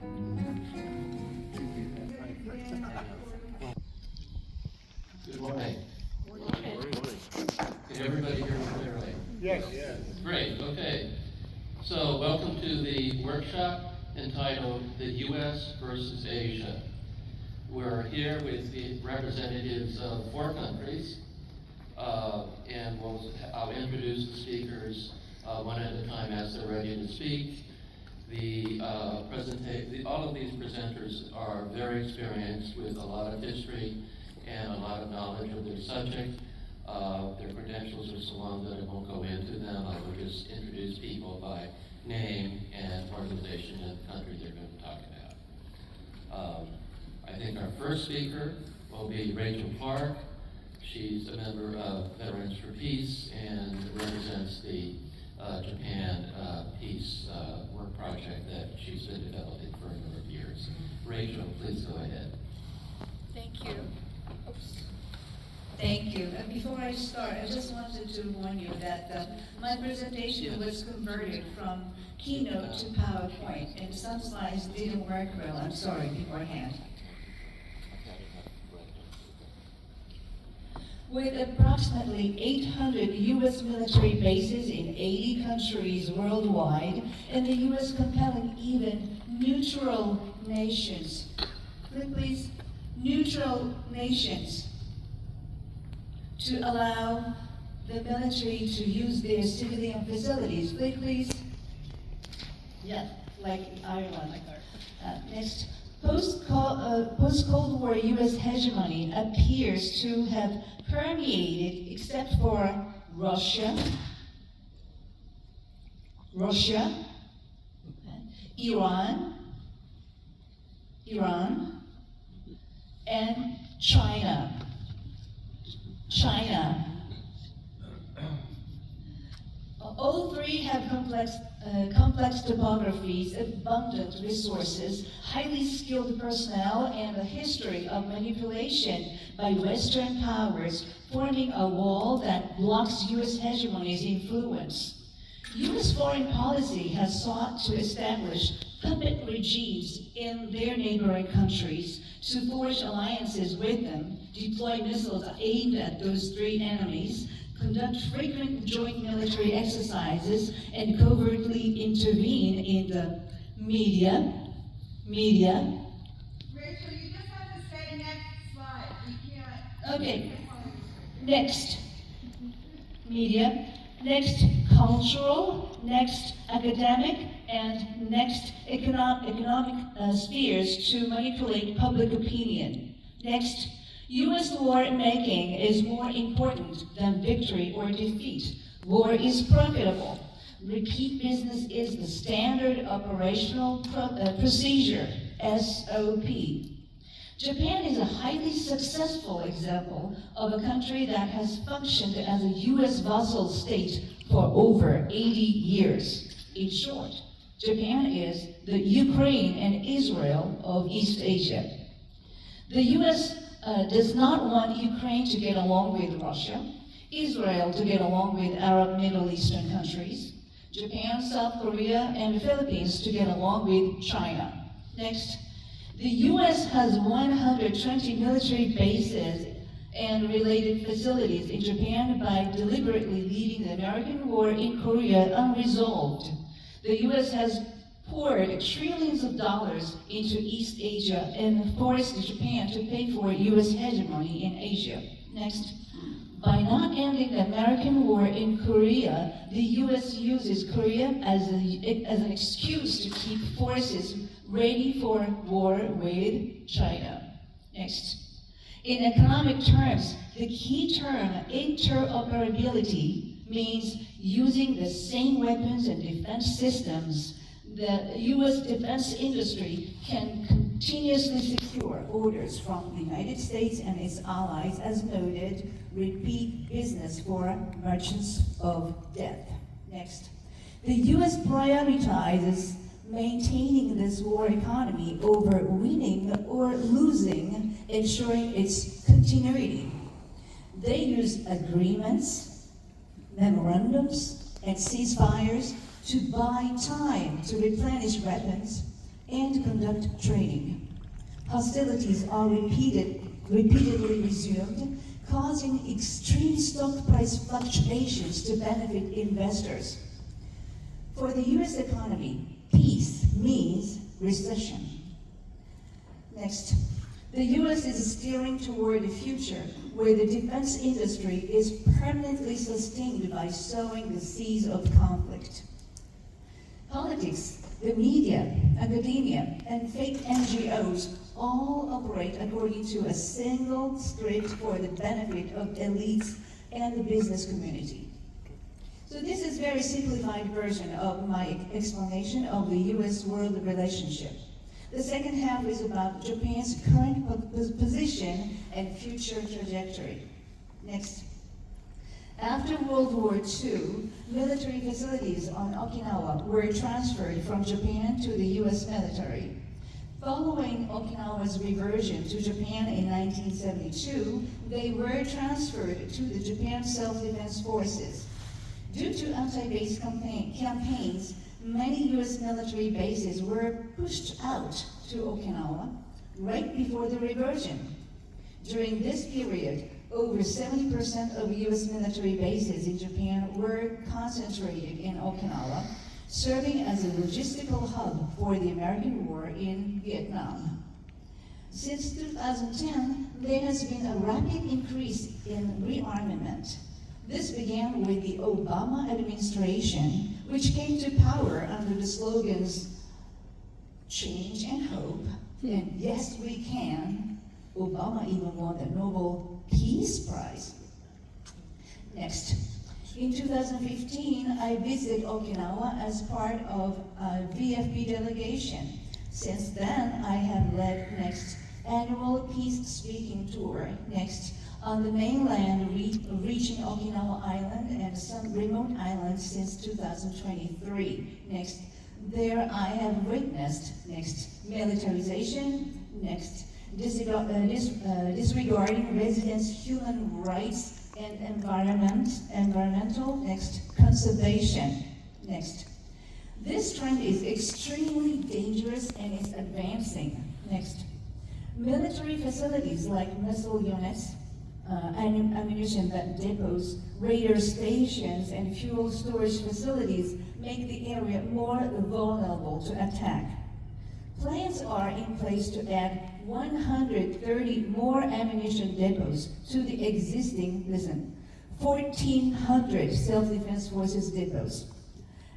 Good morning. Can everybody hear me clearly? Yes. Yes. Great, okay. So welcome to the workshop entitled The U.S. versus Asia. We're here with the representatives of 4 countries, and I'll introduce the speakers one at a time as they're ready to speak. All of these presenters are very experienced with a lot of history and a lot of knowledge of their subject. Their credentials are so long that I won't go into them. I will just introduce people by name and organization and country they're going to talk about. I think our first speaker will be Rachel Clark. She's a member of Veterans for Peace and represents the Japan Peace work project that she's been developing for a number of years. Rachel, please go ahead. Thank you. Oops. Thank you. Before I start, I just wanted to warn you that my presentation was converted from Keynote to PowerPoint, and some slides didn't work well. I'm sorry beforehand. With approximately 800 U.S. military bases in 80 countries worldwide, and the U.S. compelling even neutral nations, please, neutral nations, to allow the military to use their civilian facilities. Please. Yeah, like Ireland. Next. Post-Cold War U.S. hegemony appears to have permeated, except for Russia, Iran, and China. All 3 have complex topographies, abundant resources, highly skilled personnel, and a history of manipulation by Western powers, forming a wall that blocks U.S. hegemony's influence. U.S. foreign policy has sought to establish puppet regimes in their neighboring countries, to forge alliances with them, deploy missiles aimed at those 3 enemies, conduct frequent joint military exercises, and covertly intervene in the media. Rachel, you just have to say next slide. We can't. Okay. Next. Media. Next, cultural. Next, academic. And next, economic spheres to manipulate public opinion. Next, U.S. war making is more important than victory or defeat. War is profitable. Repeat business is the standard operational procedure, SOP. Japan is a highly successful example of a country that has functioned as a U.S. vassal state for over 80 years. In short, Japan is the Ukraine and Israel of East Asia. The U.S. Does not want Ukraine to get along with Russia, Israel to get along with Arab Middle Eastern countries, Japan, South Korea, and the Philippines to get along with China. Next, the U.S. has 120 military bases and related facilities in Japan by deliberately leaving the American war in Korea unresolved. The U.S. has poured trillions of dollars into East Asia and forced Japan to pay for U.S. hegemony in Asia. Next, by not ending the American war in Korea, the U.S. uses Korea as an excuse to keep forces ready for war with China. Next, in economic terms, the key term interoperability means using the same weapons and defense systems. The U.S. defense industry can continuously secure orders from the United States and its allies, as noted, repeat business for merchants of death. Next, the U.S. prioritizes maintaining this war economy over winning or losing, ensuring its continuity. They use agreements, memorandums, and ceasefires to buy time to replenish weapons, and conduct training. Hostilities are repeatedly resumed, causing extreme stock price fluctuations to benefit investors. For the U.S. economy, peace means recession. Next, the U.S. is steering toward a future where the defense industry is permanently sustained by sowing the seeds of conflict. Politics, the media, academia, and fake NGOs all operate according to a single script for the benefit of elites and the business community. So this is a very simplified version of my explanation of the U.S.-world relationship. The second half is about Japan's current position and future trajectory. Next. After World War II, military facilities on Okinawa were transferred from Japan to the U.S. military. Following Okinawa's reversion to Japan in 1972, they were transferred to the Japan Self-Defense Forces. Due to anti-base campaigns, many U.S. military bases were pushed out to Okinawa right before the reversion. During this period, over 70% of U.S. military bases in Japan were concentrated in Okinawa, serving as a logistical hub for the American war in Vietnam. Since 2010, there has been a rapid increase in rearmament. This began with the Obama administration, which came to power under the slogans, "Change and Hope," and "Yes, we can." Obama even won the Nobel Peace Prize. Next. In 2015, I visited Okinawa as part of a VFB delegation. Since then, I have led Next annual peace speaking tour. Next, on the mainland, reaching Okinawa Island and some remote islands since 2023. Next, there I have witnessed militarization. Next, disregarding residents' human rights and environmental. Next, conservation. Next, this trend is extremely dangerous and is advancing. Next, military facilities like missile units, ammunition depots, radar stations, and fuel storage facilities make the area more vulnerable to attack. Plans are in place to add 130 more ammunition depots to the existing, 1,400 self-defense forces depots.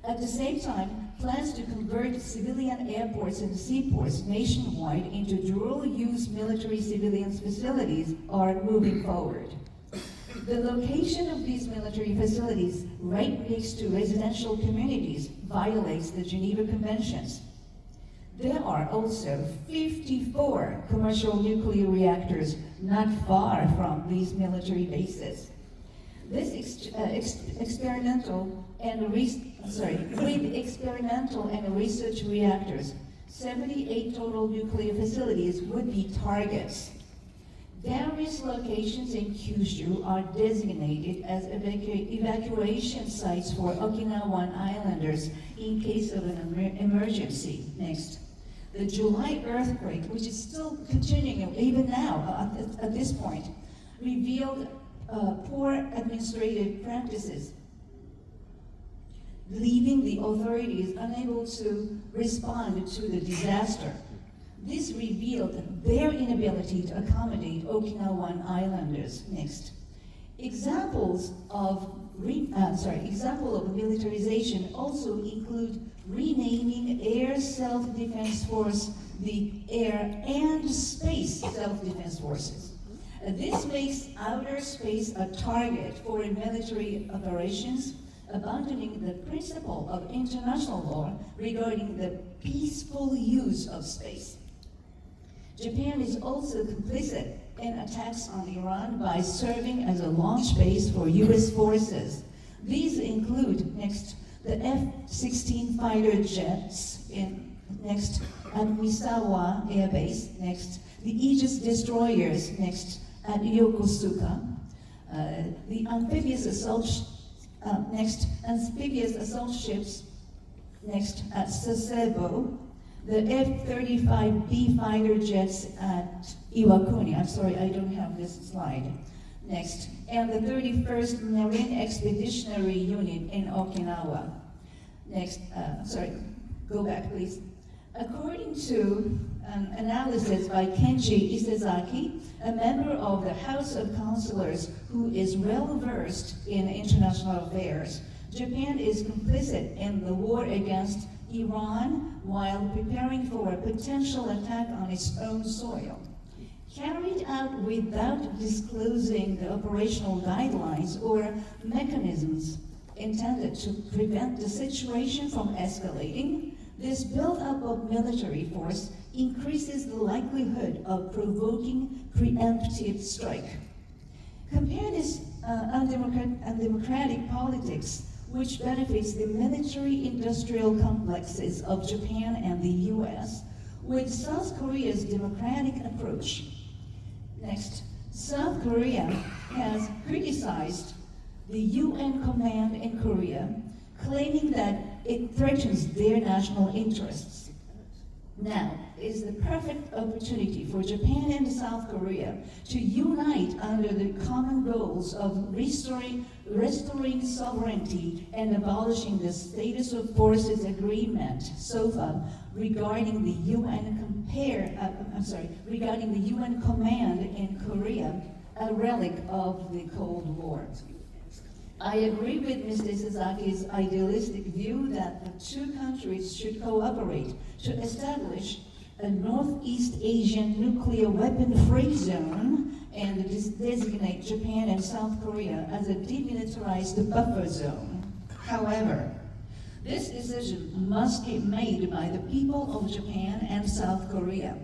At the same time, plans to convert civilian airports and seaports nationwide into dual-use military civilian facilities are moving forward. The location of these military facilities right next to residential communities violates the Geneva Conventions. There are also 54 commercial nuclear reactors not far from these military bases. This experimental and research reactors, 78 total nuclear facilities would be targets. Various locations in Kyushu are designated as evacuation sites for Okinawan islanders in case of an emergency. Next. The July earthquake, which is still continuing even now at this point, revealed poor administrative practices, leaving the authorities unable to respond to the disaster. This revealed their inability to accommodate Okinawan islanders. Next. Examples of militarization also include renaming Air Self-Defense Force the Air and Space Self-Defense Forces. This makes outer space a target for military operations, abandoning the principle of international law regarding the peaceful use of space. Japan is also complicit in attacks on Iran by serving as a launch base for U.S. forces. These include, next, the F-16 fighter jets at Misawa Air Base, next, the Aegis destroyers, next, at Yokosuka, the amphibious assault ships, next, at Sasebo, the F-35B fighter jets at Iwakuni. I'm sorry, I don't have this slide. Next, and the 31st Marine Expeditionary Unit in Okinawa. Next, sorry, go back please. According to an analysis by Kenji Isezaki, a member of the House of Councilors who is well versed in international affairs, Japan is complicit in the war against Iran while preparing for a potential attack on its own soil. Carried out without disclosing the operational guidelines or mechanisms intended to prevent the situation from escalating, this buildup of military force increases the likelihood of provoking preemptive strike. Compare this undemocratic politics, which benefits the military-industrial complexes of Japan and the US, with South Korea's democratic approach. Next, South Korea has criticized the UN command in Korea, claiming that it threatens their national interests. Now is the perfect opportunity for Japan and South Korea to unite under the common goals of restoring sovereignty and abolishing the Status of Forces Agreement, SOFA, regarding the regarding the UN command in Korea, a relic of the Cold War. I agree with Mr. Sasaki's idealistic view that the two countries should cooperate to establish a Northeast Asian nuclear weapon-free zone and designate Japan and South Korea as a demilitarized buffer zone. However, this decision must be made by the people of Japan and South Korea.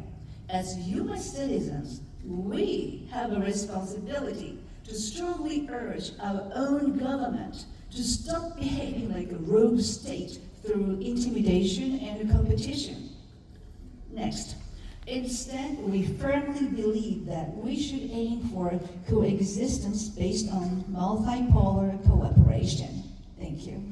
As US citizens, we have a responsibility to strongly urge our own government to stop behaving like a rogue state through intimidation and competition. Next, instead, we firmly believe that we should aim for coexistence based on multipolar cooperation. Thank you.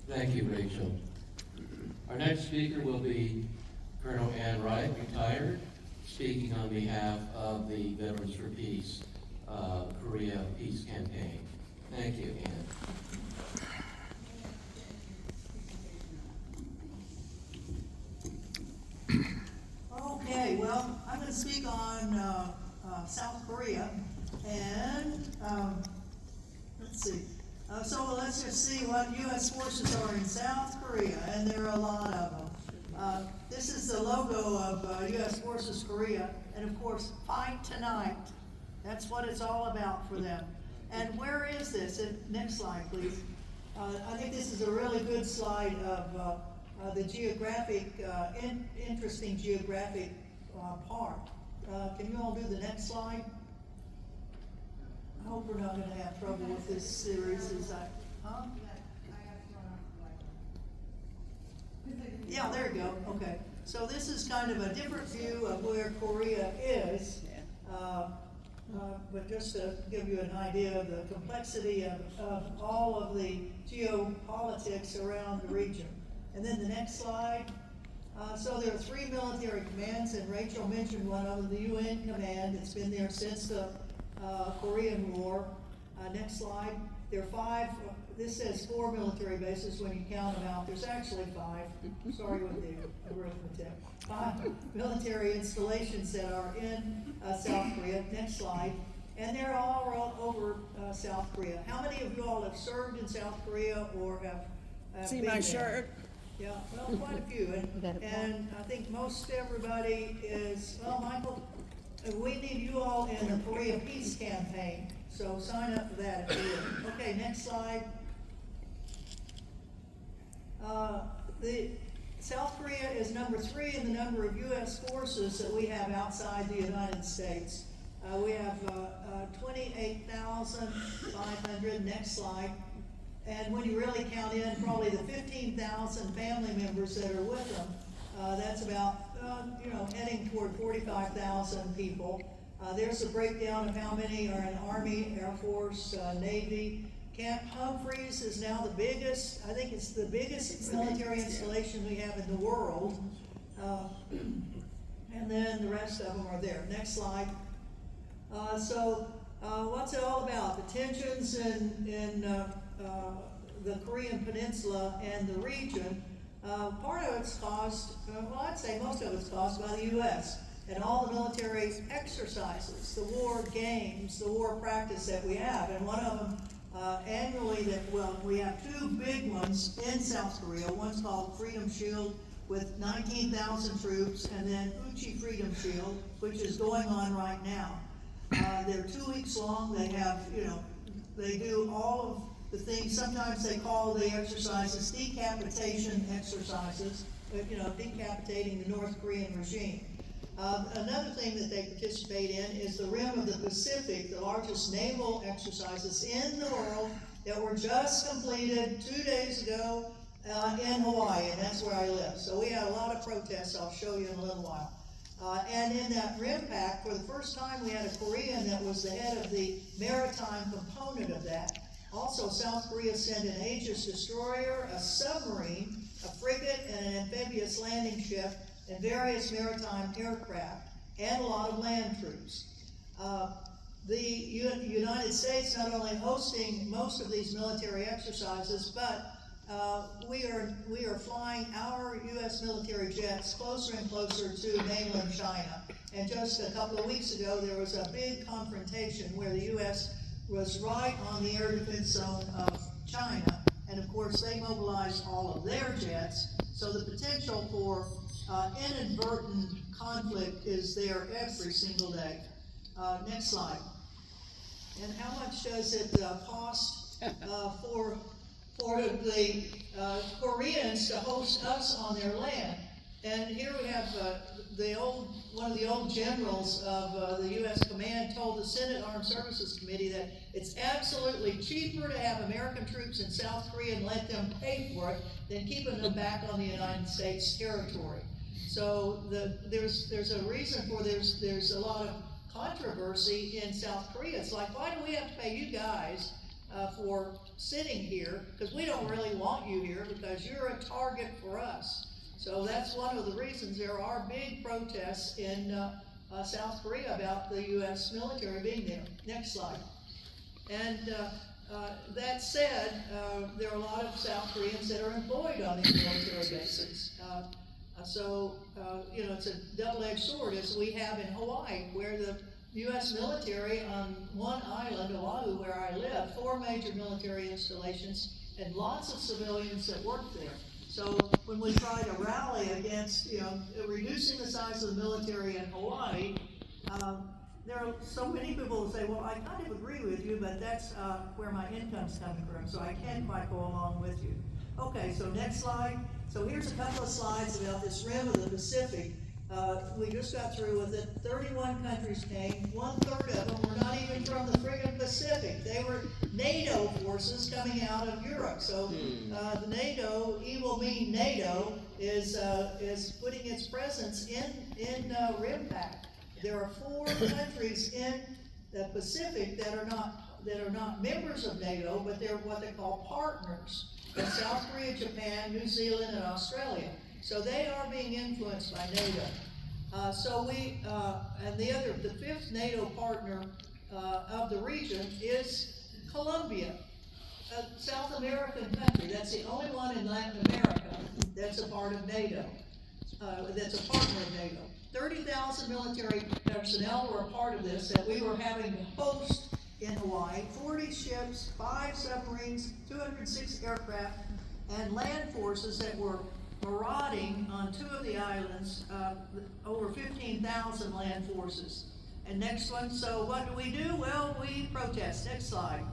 Thank you, Rachel. Our next speaker will be Colonel Wright, retired, speaking on behalf of the Veterans for Peace, Korea Peace Campaign. Thank you, Ann. Okay, well, I'm going to speak on South Korea, and let's see. So let's just see what U.S. forces are in South Korea, and there are a lot of them. This is the logo of U.S. Forces Korea, and of course, fight tonight. That's what it's all about for them. And where is this? Next slide, please. I think this is a really good slide of the geographic, interesting geographic part. Can you all do the next slide? I hope we're not going to have trouble with this series. Yeah, there you go. Okay. So this is kind of a different view of where Korea is. But just to give you an idea of the complexity of all of the geopolitics around the region. And then the next slide. So there are 3 military commands, and Rachel mentioned one of them, the UN command. It's been there since the Korean War. Next slide. There are 5, this says 4 military bases when you count them out. There's actually 5. Sorry with the arithmetic. 5 military installations that are in South Korea. Next slide. And they're all over South Korea. How many of you all have served in South Korea or have See been my there? shirt? Yeah, well, quite a few. And I think most everybody is, well, Michael, we need you all in the Korea Peace Campaign. So sign up for that if you would. Okay, next slide. The South Korea is number 3 in the number of U.S. forces that we have outside the United States. We have 28,500. Next slide. And when you really count in probably the 15,000 family members that are with them, that's about, heading toward 45,000 people. There's a breakdown of how many are in Army, Air Force, Navy. Camp Humphreys is now the biggest, I think it's the biggest military installation we have in the world. And then the rest of them are there. Next slide. What's it all about? The tensions in the Korean Peninsula and the region. Part of it's caused, well, I'd say most of it's caused by the U.S. and all the military exercises, the war games, the war practice that we have. And one of them annually we have two big ones in South Korea. One's called Freedom Shield with 19,000 troops, and then Uchi Freedom Shield, which is going on right now. They're 2 weeks long. They have, they do all of the things. Sometimes they call the exercises decapitation exercises, decapitating the North Korean regime. Another thing that they participate in is the Rim of the Pacific, the largest naval exercises in the world that were just completed 2 days ago in Hawaii, and that's where I live. So we had a lot of protests I'll show you in a little while. And in that RIM pack, for the first time, we had a Korean that was the head of the maritime component of that. Also, South Korea sent an Aegis destroyer, a submarine, a frigate, and an amphibious landing ship, and various maritime aircraft, and a lot of land troops. The United States not only hosting most of these military exercises, but we are flying our U.S. military jets closer and closer to mainland China. And just a couple of weeks ago, there was a big confrontation where the U.S. was right on the air defense zone of China. And of course, they mobilized all of their jets. So the potential for inadvertent conflict is there every single day. Next slide. And how much does it cost for the Koreans to host us on their land? And here we have one of the old generals of the U.S. Command told the Senate Armed Services Committee that it's absolutely cheaper to have American troops in South Korea and let them pay for it than keeping them back on the United States territory. So there's a reason for there's a lot of controversy in South Korea. It's like, why do we have to pay you guys for sitting here? Because we don't really want you here because you're a target for us. So that's one of the reasons there are big protests in South Korea about the U.S. military being there. Next slide. And that said, there are a lot of South Koreans that are employed on these military bases. It's a double-edged sword, as we have in Hawaii, where the U.S. military on one island, Oahu, where I live, 4 major military installations, and lots of civilians that work there. So when we try to rally against, reducing the size of the military in Hawaii, there are so many people who say, well, I kind of agree with you, but that's where my income's coming from, so I can't quite go along with you. Okay, so next slide. So here's a couple of slides about this Rim of the Pacific. We just got through with it. 31 countries came. 1/3 of them were not even from the friggin' Pacific. They were NATO forces coming out of Europe. So the NATO, evil mean NATO, is putting its presence in RIMPAC. There are 4 countries in the Pacific that are not members of NATO, but they're what they call partners. That's South Korea, Japan, New Zealand, and Australia. So they are being influenced by NATO. And the 5th NATO partner of the region is Colombia, a South American country. That's the only one in Latin America that's a part of NATO, that's a partner of NATO. 30,000 military personnel were a part of this that we were having to host in Hawaii. 40 ships, 5 submarines, 206 aircraft, and land forces that were marauding on 2 of the islands, over 15,000 land forces. And next one, so what do? Well, we protest. Next slide.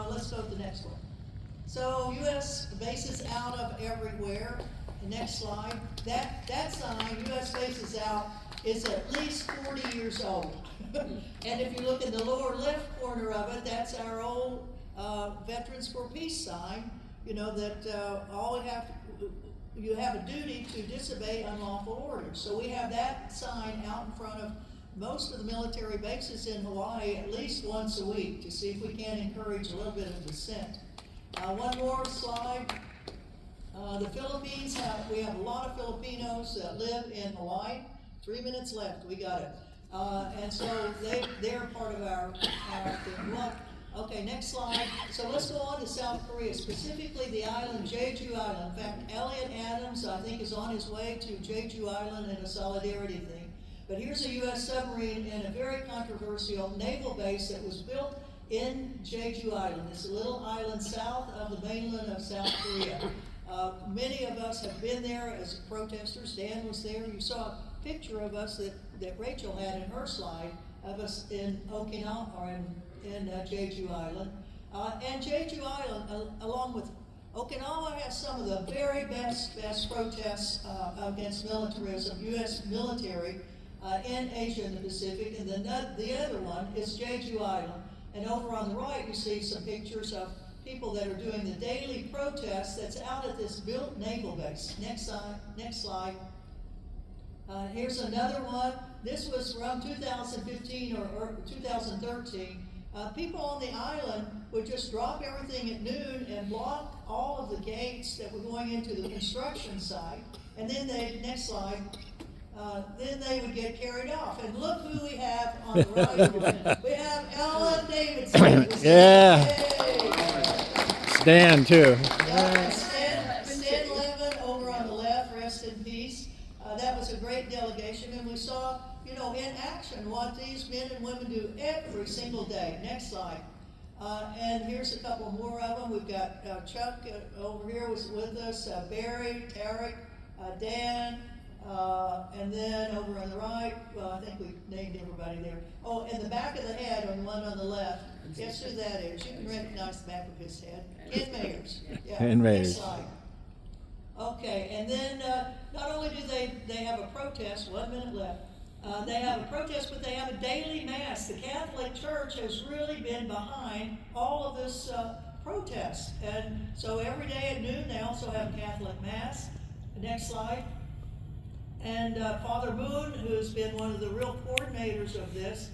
Let's go to the next one. So U.S. bases out of everywhere. The next slide. That sign, U.S. bases out, is at least 40 years old. And if you look in the lower left corner of it, that's our old Veterans for Peace sign, that you have a duty to disobey unlawful orders. So we have that sign out in front of most of the military bases in Hawaii at least once a week to see if we can encourage a little bit of dissent. One more slide. The Philippines we have a lot of Filipinos that live in Hawaii. 3 minutes left, we got it. And so they're part of our thing. Well, okay, next slide. So let's go on to South Korea, specifically the island, Jeju Island. In fact, Elliot Adams, I think, is on his way to Jeju Island in a solidarity thing. But here's a U.S. submarine in a very controversial naval base that was built in Jeju Island. It's a little island south of the mainland of South Korea. Many of us have been there as protesters. Dan was there. You saw a picture of us that Rachel had in her slide of us in Okinawa, or in Jeju Island. And Jeju Island, along with Okinawa, has some of the very best protests against militarism, U.S. military in Asia and the Pacific. And then the other one is Jeju Island. And over on the right, you see some pictures of people that are doing the daily protests that's out at this built naval base. Next slide. Here's another one. This was around 2015 or 2013. People on the island would just drop everything at noon and block all of the gates that were going into the construction site. And then next slide, then they would get carried off. And look who we have on the right. We have Ellen Davidson. Yeah. Yay. Stan, too. Stan Levin over on the left, rest in peace. That was a great delegation, and we saw, in action what these men and women do every single day. Next slide. And here's a couple more of them. We've got Chuck over here was with us, Barry, Tarek, Dan, and then over on the right, well, I think we named everybody there. Oh, in the back of the head on the one on the left, guess who that is? You can recognize the back of his head. Ken Mayers. Yeah, Ken Mayers. Next slide. Okay, and then not only do they have a protest, 1 minute left, they have a protest, but they have a daily mass. The Catholic Church has really been behind all of this protest. And so every day at noon, they also have a Catholic mass. Next slide. And Father Moon, who's been one of the real coordinators of this,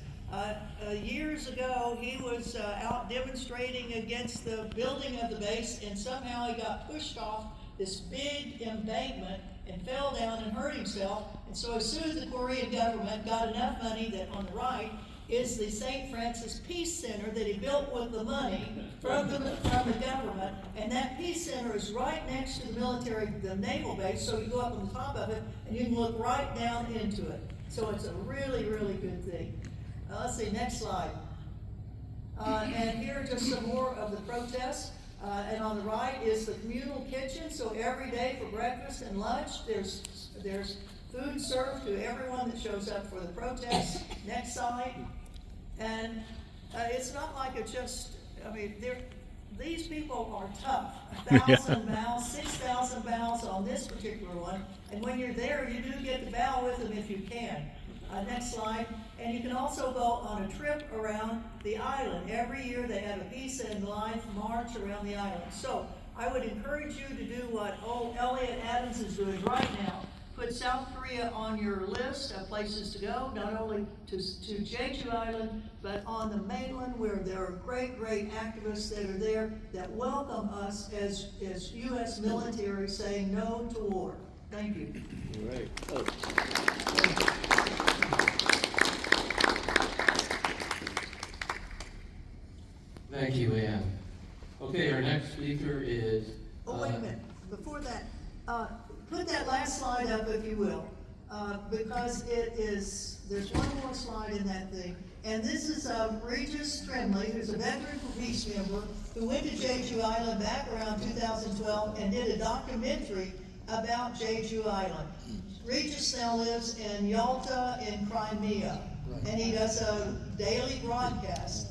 years ago, he was out demonstrating against the building of the base, and somehow he got pushed off this big embankment and fell down and hurt himself. And so he sued the Korean government, got enough money that on the right is the St. Francis Peace Center that he built with the money from the government. And that Peace Center is right next to the naval base, so you go up on the top of it and you can look right down into it. So it's a really, really good thing. Let's see, next slide. And here are just some more of the protests. And on the right is the communal kitchen. So every day for breakfast and lunch, there's food served to everyone that shows up for the protests. Next slide. And it's not like it just, these people are tough. 1,000 bows, 6,000 bows on this particular one. And when you're there, you do get to bow with them if you can. Next slide. And you can also go on a trip around the island. Every year they have a peace and life march around the island. So I would encourage you to do what Elliot Adams is doing right now. Put South Korea on your list of places to go, not only to Jeju Island, but on the mainland where there are great, great activists that are there that welcome us as U.S. military saying no to war. Thank you. All right. Thank you, Ann. Okay, our next speaker is... Oh, wait a minute. Before that, put that last slide up, if you will, because there's one more slide in that thing. And this is Regis Tremley, who's a veteran for peace member, who went to Jeju Island back around 2012 and did a documentary about Jeju Island. Regis now lives in Yalta in Crimea, and he does a daily broadcast.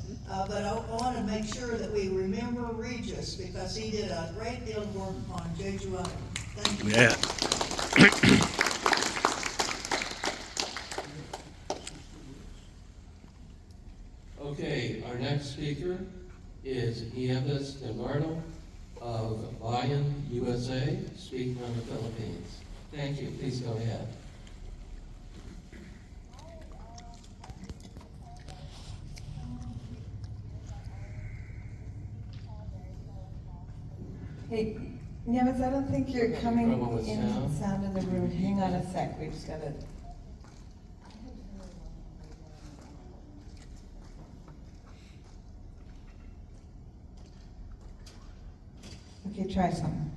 But I want to make sure that we remember Regis because he did a great deal of work on Jeju Island. Thank you. Yeah. Okay, our next speaker is Nieves Delgado of BAYAN, USA, speaking on the Philippines. Thank you. Please go ahead. Hey, Nieves, I don't think you're coming Trouble with in sound? sound in the room. Hang on a sec, we just gotta. Okay, try something.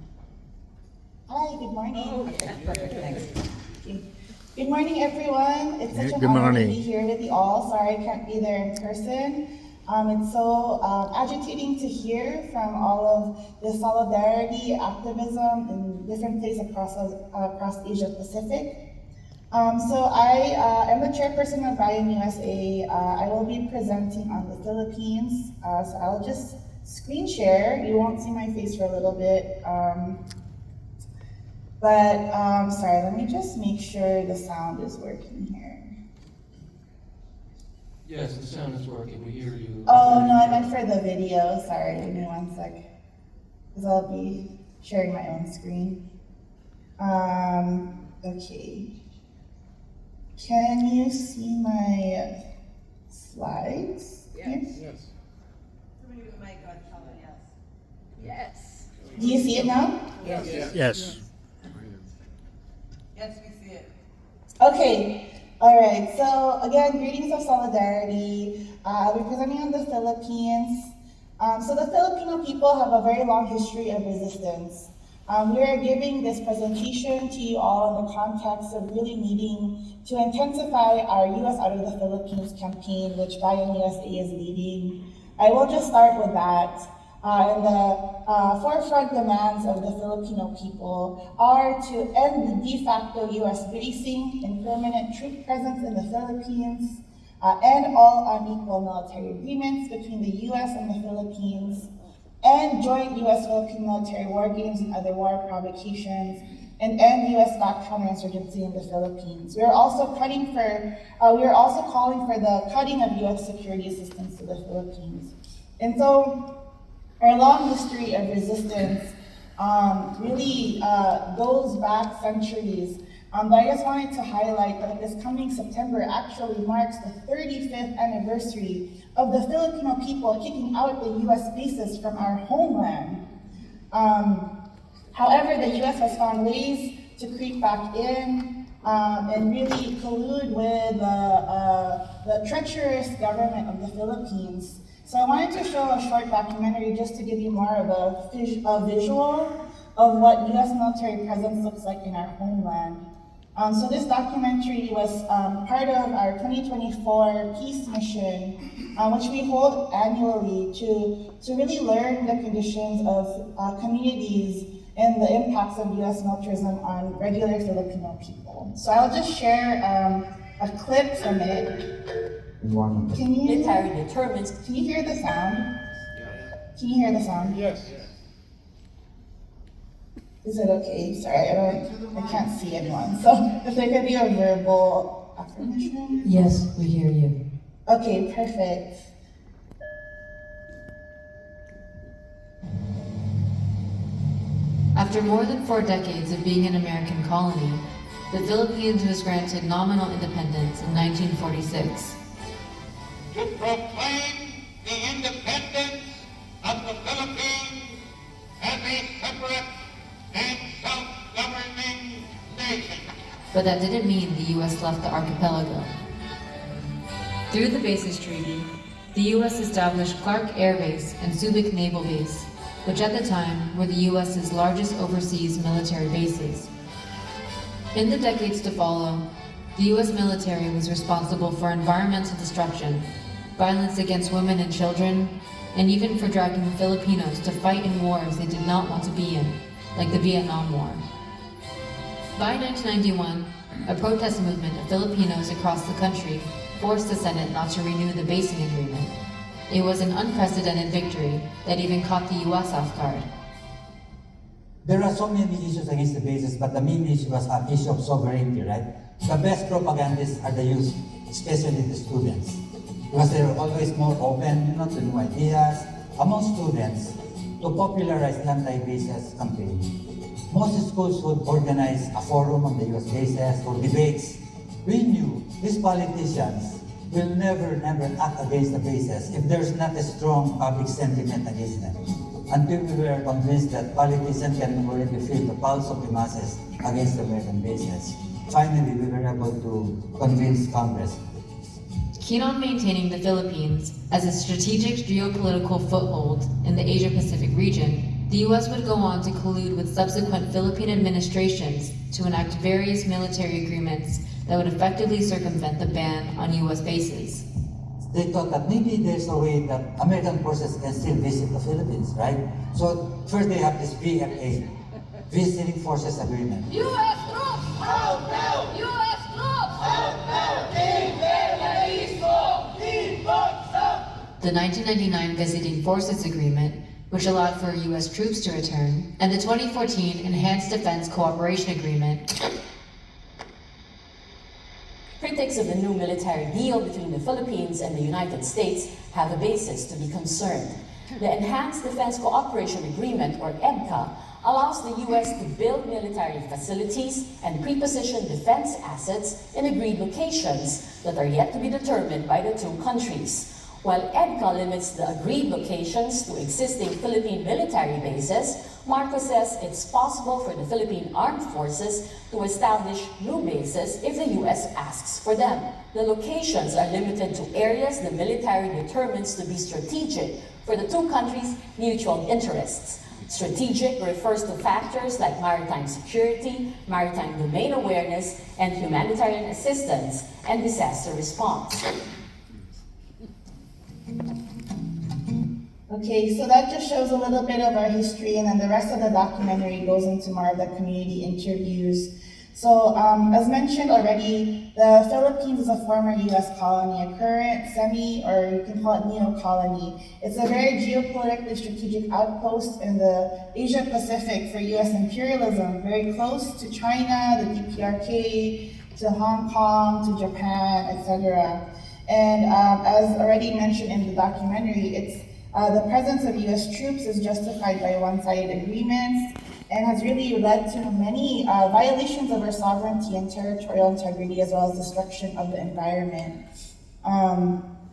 Hi, good morning. Okay, perfect, thanks. Good morning, everyone. It's such an Good honor to morning. be here with you all. Sorry I can't be there in person. It's so agitating to hear from all of the solidarity, activism in different places across Asia Pacific. So I am the chairperson of BAYAN USA. I will be presenting on the Philippines. So I'll just screen share. You won't see my face for a little bit. Sorry, let me just make sure the sound is working here. Yes, the sound is working, we hear you. Oh, no, I meant for the video. Sorry, give me one sec. Because I'll be sharing my own screen. Okay. Can you see my slides? Yes. Yes. Do you see it now? Yes. Yes, we see it. Okay, all right. So again, greetings of solidarity. I'll be presenting on the Philippines. So the Filipino people have a very long history of resistance. We are giving this presentation to you all in the context of really needing to intensify our U.S. Out of the Philippines campaign, which BAYAN USA is leading. I will just start with that. And the forefront demands of the Filipino people are to end the de facto U.S. basing and permanent troop presence in the Philippines, end all unequal military agreements between the U.S. and the Philippines, end joint U.S.-Philippine military war games and other war provocations, and end U.S.-backed counterinsurgency in the Philippines. We are also calling for the cutting of U.S. security assistance to the Philippines. And so, our long history of resistance really goes back centuries. But I just wanted to highlight that this coming September actually marks the 35th anniversary of the Filipino people kicking out the U.S. bases from our homeland. However, the U.S. has found ways to creep back in and really collude with the treacherous government of the Philippines. So I wanted to show a short documentary just to give you more of a visual of what U.S. military presence looks like in our homeland. So this documentary was part of our 2024 peace mission, which we hold annually to really learn the conditions of communities and the impacts of U.S. militarism on regular Filipino people. So I'll just share a clip from it. Can you hear the sound? Can you hear the sound? Yes. Is it okay? Sorry, I can't see anyone. So if there could be a verbal affirmation. Yes, we hear you. Okay, perfect. After more than 4 decades of being an American colony, the Philippines was granted nominal independence in 1946. To proclaim the independence of the Philippines as a separate and self-governing nation. But that didn't mean the U.S. left the archipelago. Through the Bases Treaty, the U.S. established Clark Air Base and Subic Naval Base, which at the time were the U.S.'s largest overseas military bases. In the decades to follow, the U.S. military was responsible for environmental destruction, violence against women and children, and even for dragging Filipinos to fight in wars they did not want to be in, like the Vietnam War. By 1991, a protest movement of Filipinos across the country forced the Senate not to renew the basing agreement. It was an unprecedented victory that even caught the U.S. off guard. There are so many issues against the bases, but the main issue was an issue of sovereignty, right? The best propagandists are the youth, especially the students, because they're always more open, to new ideas among students to popularize the anti-bases campaign. Most schools would organize a forum on the U.S. bases or debates. We knew these politicians will never act against the bases if there's not a strong public sentiment against them. until we were convinced that politicians can already feel the pulse of the masses against the American bases. Finally, we were able to convince Congress. Keen on maintaining the Philippines as a strategic geopolitical foothold in the Asia-Pacific region, the U.S. would go on to collude with subsequent Philippine administrations to enact various military agreements that would effectively circumvent the ban on U.S. bases. They thought that maybe there's a way that American forces can still visit the Philippines, right? So first they have this VFA, Visiting Forces Agreement. U.S. troops! Out now! U.S. troops! Out now! The 1999 Visiting Forces Agreement, which allowed for U.S. troops to return, and the 2014 Enhanced Defense Cooperation Agreement. Critics of the new military deal between the Philippines and the United States have a basis to be concerned. The Enhanced Defense Cooperation Agreement, or EDCA, allows the U.S. to build military facilities and pre-position defense assets in agreed locations that are yet to be determined by the two countries. While EDCA limits the agreed locations to existing Philippine military bases, Marcos says it's possible for the Philippine Armed Forces to establish new bases if the U.S. asks for them. The locations are limited to areas the military determines to be strategic for the two countries' mutual interests. Strategic refers to factors like maritime security, maritime domain awareness, and humanitarian assistance and disaster response. Okay, so that just shows a little bit of our history, and then the rest of the documentary goes into more of the community interviews. So, as mentioned already, the Philippines is a former U.S. colony, a current semi, or you can call it neo-colony. It's a very geopolitically strategic outpost in the Asia-Pacific for U.S. imperialism, very close to China, the DPRK, to Hong Kong, to Japan, etc. And as already mentioned in the documentary, it's the presence of U.S. troops is justified by one-sided agreements and has really led to many violations of our sovereignty and territorial integrity, as well as destruction of the environment.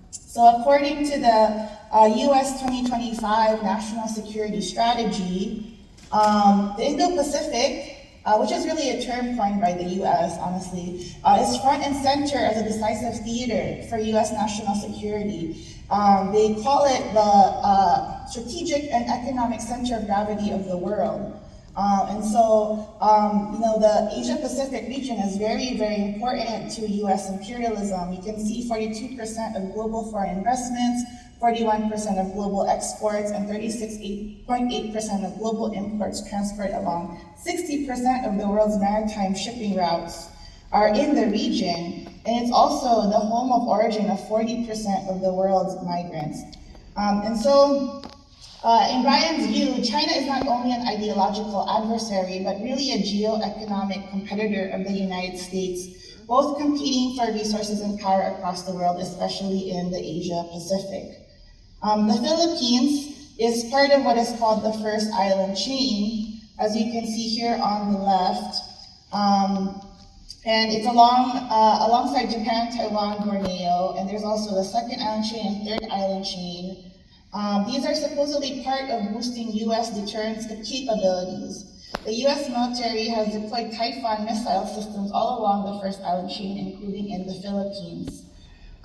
So according to the U.S. 2025 National Security Strategy, the Indo-Pacific, which is really a term coined by the U.S., honestly, is front and center as a decisive theater for U.S. national security. They call it the strategic and economic center of gravity of the world. And so, the Asia-Pacific region is very, very important to U.S. imperialism. You can see 42% of global foreign investments, 41% of global exports, and 36.8% of global imports transferred along 60% of the world's maritime shipping routes are in the region, and it's also the home of origin of 40% of the world's migrants. In Brian's view, China is not only an ideological adversary, but really a geo-economic competitor of the United States, both competing for resources and power across the world, especially in the Asia-Pacific. The Philippines is part of what is called the first island chain, as you can see here on the left. And it's alongside Japan, Taiwan, Borneo, and there's also the second island chain and third island chain. These are supposedly part of boosting U.S. deterrence capabilities. The U.S. military has deployed Typhoon missile systems all along the first island chain, including in the Philippines.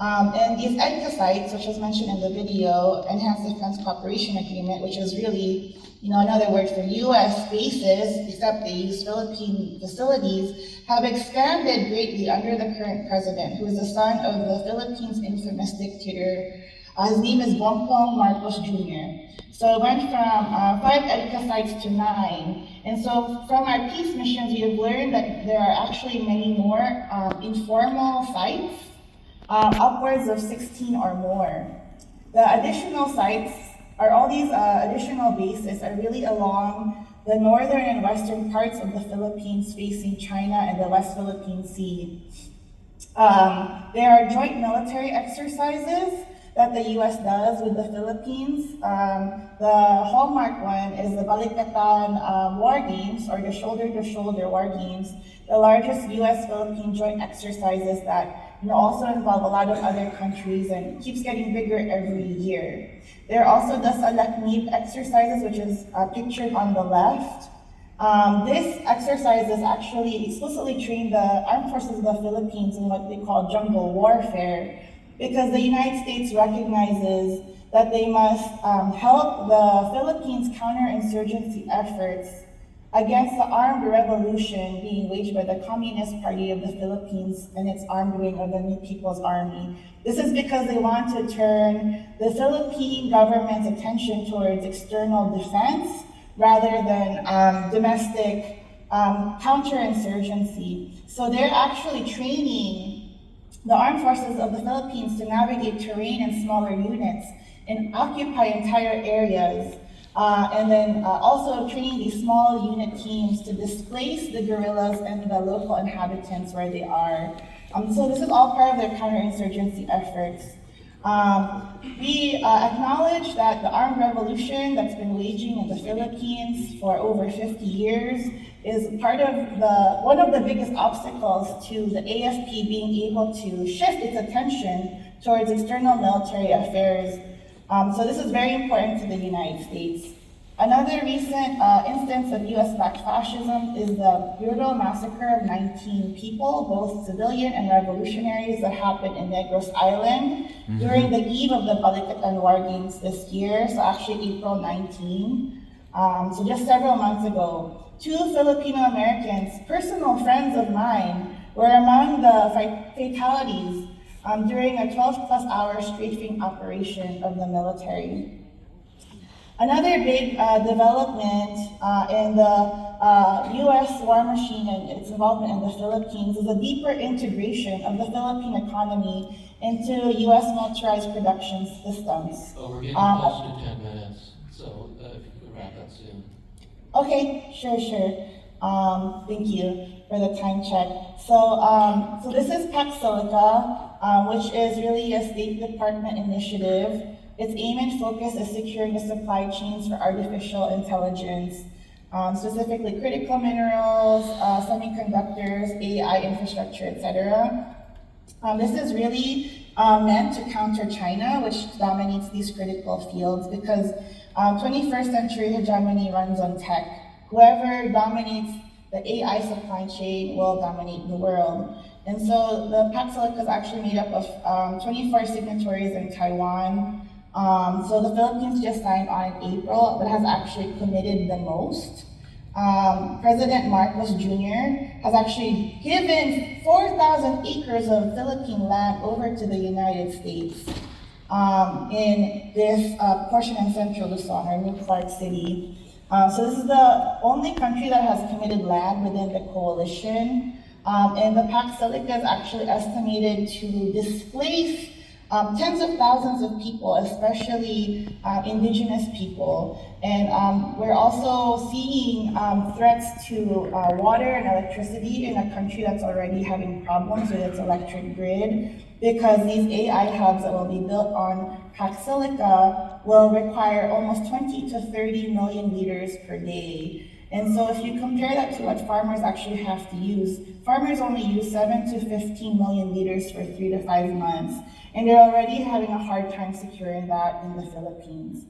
And these EDCA sites, which was mentioned in the video, Enhanced Defense Cooperation Agreement, which is really, another word for U.S. bases, except they use Philippine facilities, have expanded greatly under the current president, who is the son of the Philippines' infamous dictator. His name is Bongbong Marcos Jr. So it went from 5 EDCA sites to 9. And so from our peace missions, we have learned that there are actually many more informal sites, upwards of 16 or more. The additional sites are all these additional bases are really along the northern and western parts of the Philippines facing China and the West Philippine Sea. There are joint military exercises that the U.S. does with the Philippines. The hallmark one is the Balikatan War Games, or the shoulder-to-shoulder war games, the largest U.S.-Philippine joint exercises that also involve a lot of other countries and keeps getting bigger every year. There are also the Nieves exercises, which is pictured on the left. This exercise is actually explicitly trained the armed forces of the Philippines in what they call jungle warfare, because the United States recognizes that they must help the Philippines' counterinsurgency efforts against the armed revolution being waged by the Communist Party of the Philippines and its armed wing of the New People's Army. This is because they want to turn the Philippine government's attention towards external defense rather than domestic counterinsurgency. So they're actually training the armed forces of the Philippines to navigate terrain in smaller units and occupy entire areas. And then also training these small unit teams to displace the guerrillas and the local inhabitants where they are. So this is all part of their counterinsurgency efforts. We acknowledge that the armed revolution that's been waging in the Philippines for over 50 years is part of one of the biggest obstacles to the AFP being able to shift its attention towards external military affairs. So this is very important to the United States. Another recent instance of US-backed fascism is the brutal massacre of 19 people, both civilian and revolutionaries, that happened in Negros Island during the eve of the Balikatan War Games this year, so actually April 19. So just several months ago. 2 Filipino Americans, personal friends of mine, were among the fatalities during a 12-plus hour strafing operation of the military. Another big development in the US war machine and its involvement in the Philippines is a deeper integration of the Philippine economy into US militarized production systems. Oh, we're getting close to 10 minutes, so if you could wrap up soon. Okay, sure. Thank you for the time check. So this is PAC Silica, which is really a State Department initiative. Its aim and focus is securing the supply chains for artificial intelligence, specifically critical minerals, semiconductors, AI infrastructure, etc. This is really meant to counter China, which dominates these critical fields, because 21st century hegemony runs on tech. Whoever dominates the AI supply chain will dominate the world. And so the PAC Silica is actually made up of 24 signatories in Taiwan. So the Philippines just signed on in April, but has actually committed the most. President Marcos Jr. has actually given 4,000 acres of Philippine land over to the United States in this portion in central Luzon, or New Clark City. So this is the only country that has committed land within the coalition. And the PAC Silica is actually estimated to displace tens of thousands of people, especially indigenous people. And we're also seeing threats to water and electricity in a country that's already having problems with its electric grid, because these AI hubs that will be built on PAC Silica will require almost 20 to 30 million liters per day. And so if you compare that to what farmers actually have to use, farmers only use 7 to 15 million liters for 3 to 5 months. And they're already having a hard time securing that in the Philippines.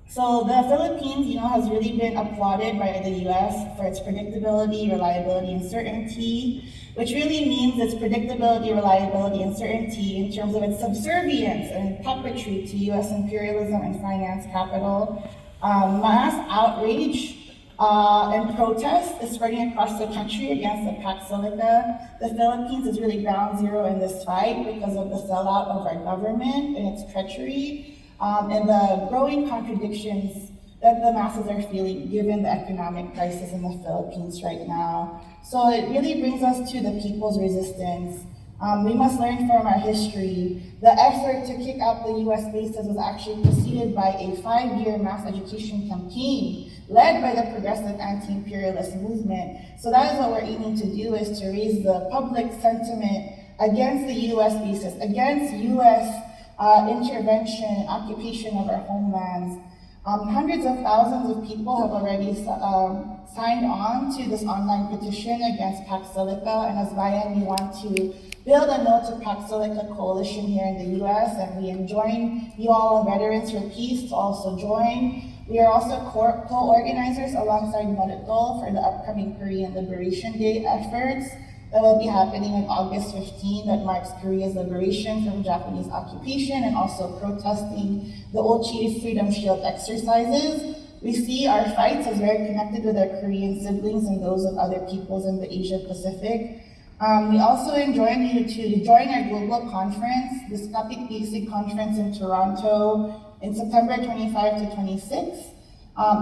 So the Philippines, has really been applauded by the US for its predictability, reliability, and certainty, which really means its predictability, reliability, and certainty in terms of its subservience and puppetry to US imperialism and finance capital. Mass outrage and protest is spreading across the country against the PAC Silica. The Philippines is really ground zero in this fight because of the sellout of our government and its treachery, and the growing contradictions that the masses are feeling given the economic crisis in the Philippines right now. So it really brings us to the people's resistance. We must learn from our history. The effort to kick out the US bases was actually preceded by a 5-year mass education campaign led by the progressive anti-imperialist movement. So that is what we're aiming to do, is to raise the public sentiment against the US bases, against US intervention, occupation of our homelands. Hundreds of thousands of people have already signed on to this online petition against Pax Silica, and as BAYAN, we want to build a No to Pax Silica coalition here in the US, and we enjoin you all Veterans for Peace to also join. We are also co-organizers alongside Moderator for the upcoming Korean Liberation Day efforts that will be happening on August 15, that marks Korea's liberation from Japanese occupation, and also protesting the Ochi Freedom Shield exercises. We see our fights as very connected with our Korean siblings and those of other peoples in the Asia Pacific. We also enjoin you to join our global conference, the Skapik Basic Conference in Toronto in September 25 to 26.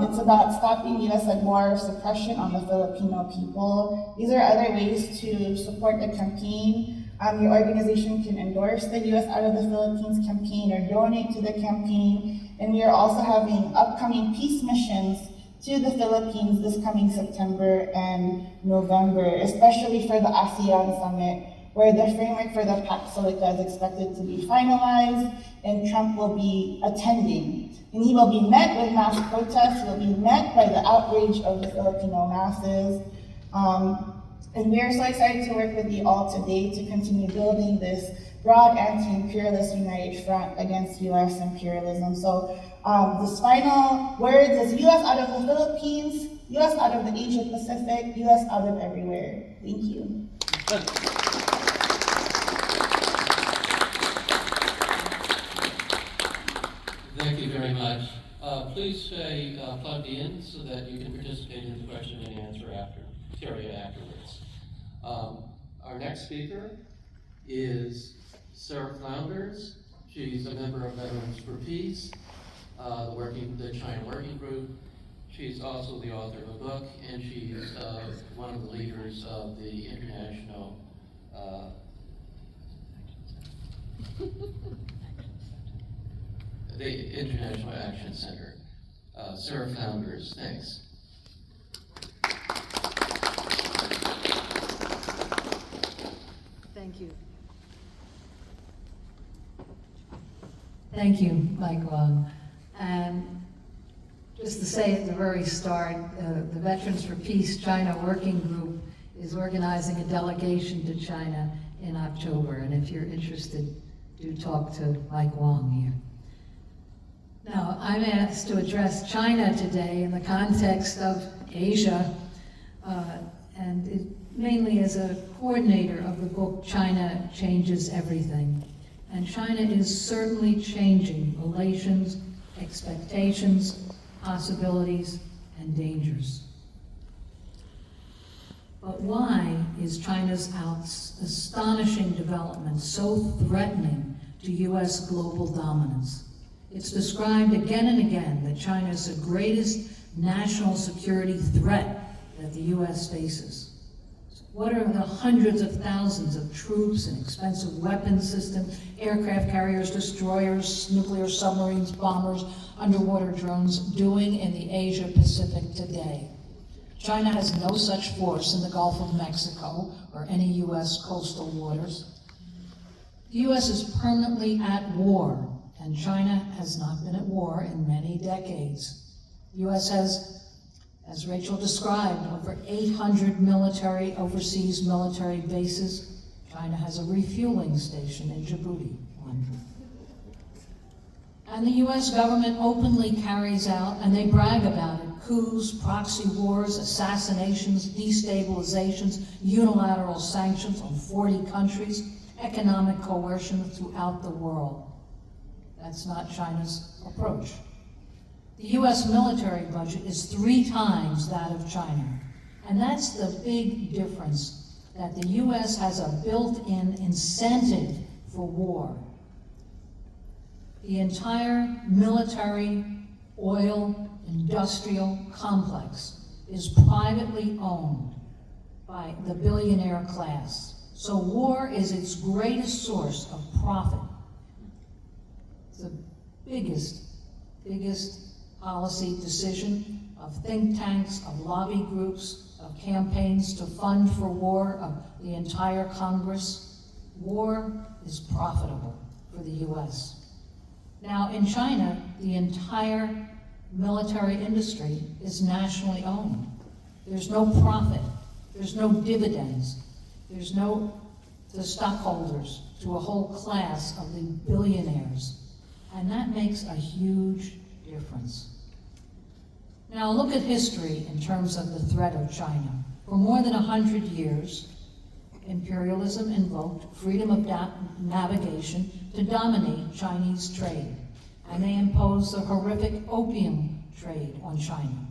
It's about stopping US-led war of suppression on the Filipino people. These are other ways to support the campaign. Your organization can endorse the US Out of the Philippines campaign or donate to the campaign. And we are also having upcoming peace missions to the Philippines this coming September and November, especially for the ASEAN Summit, where the framework for the Pax Silica is expected to be finalized, and Trump will be attending. And he will be met with mass protests, he will be met by the outrage of the Filipino masses. And we are so excited to work with you all today to continue building this broad anti-imperialist united front against US imperialism. So this final word is US out of the Philippines, US out of the Asia Pacific, US out of everywhere. Thank you. Thank you very much. Please stay plugged in so that you can participate in the question and answer period afterwards. Our next speaker is Sara Flounders. She's a member of Veterans for Peace, the China Working Group. She's also the author of a book, and she's one of the leaders of the International International Action Center. Sara Flounders, thanks. Thank you. Thank you, Michael. And just to say at the very start, the Veterans for Peace China Working Group is organizing a delegation to China in October. And if you're interested, do talk to Mike Wong here. Now, I'm asked to address China today in the context of Asia, and it mainly as a coordinator of the book, China Changes Everything. And China is certainly changing relations, expectations, possibilities, and dangers. But why is China's astonishing development so threatening to US global dominance? It's described again and again that China is the greatest national security threat that the US faces. What are the hundreds of thousands of troops and expensive weapon systems, aircraft carriers, destroyers, nuclear submarines, bombers, underwater drones doing in the Asia Pacific today? China has no such force in the Gulf of Mexico or any US coastal waters. The US is permanently at war, and China has not been at war in many decades. The US has, as Rachel described, over 800 overseas military bases. China has a refueling station in Djibouti. And the US government openly carries out, and they brag about it, coups, proxy wars, assassinations, destabilizations, unilateral sanctions on 40 countries, economic coercion throughout the world. That's not China's approach. The US military budget is 3 times that of China. And that's the big difference, that the US has a built-in incentive for war. The entire military, oil, industrial complex is privately owned by the billionaire class. So war is its greatest source of profit. It's the biggest policy decision of think tanks, of lobby groups, of campaigns to fund for war, of the entire Congress. War is profitable for the US. Now in China, the entire military industry is nationally owned. There's no profit, there's no dividends, there's no the stockholders to a whole class of the billionaires. And that makes a huge difference. Now look at history in terms of the threat of China. For more than 100 years, imperialism invoked freedom of navigation to dominate Chinese trade, and they imposed the horrific opium trade on China.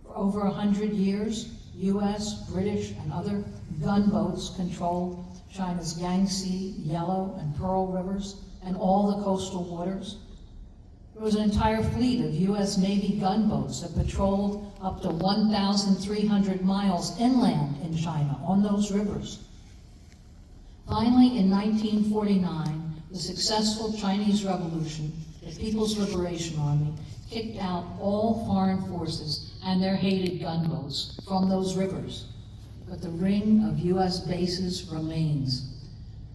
For over 100 years, US, British, and other gunboats controlled China's Yangtze, Yellow, and Pearl rivers, and all the coastal waters. There was an entire fleet of US Navy gunboats that patrolled up to 1,300 miles inland in China on those rivers. Finally, in 1949, the successful Chinese Revolution, the People's Liberation Army, kicked out all foreign forces and their hated gunboats from those rivers. But the ring of US bases remains,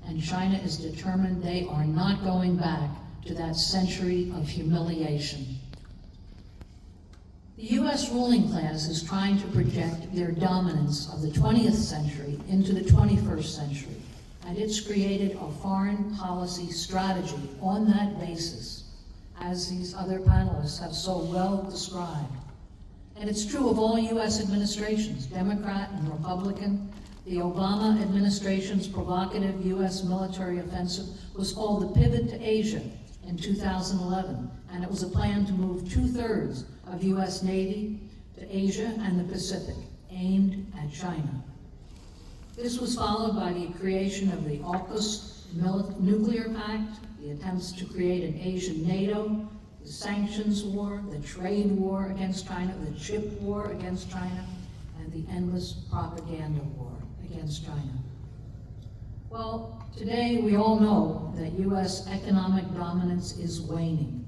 and China is determined they are not going back to that century of humiliation. The US ruling class is trying to project their dominance of the 20th century into the 21st century, and it's created a foreign policy strategy on that basis, as these other panelists have so well described. And it's true of all US administrations, Democrat and Republican. The Obama administration's provocative US military offensive was called the Pivot to Asia in 2011, and it was a plan to move 2/3 of US Navy to Asia and the Pacific, aimed at China. This was followed by the creation of the AUKUS nuclear pact, the attempts to create an Asian NATO, the sanctions war, the trade war against China, the chip war against China, and the endless propaganda war against China. Well, today we all know that US economic dominance is waning,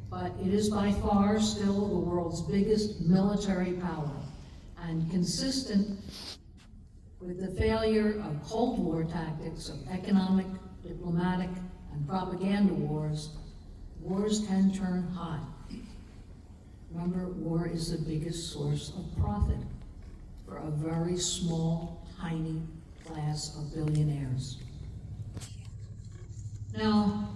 but it is by far still the world's biggest military power, and consistent with the failure of Cold War tactics of economic, diplomatic, and propaganda wars, wars can turn hot. Remember, war is the biggest source of profit for a very small, tiny class of billionaires. Now,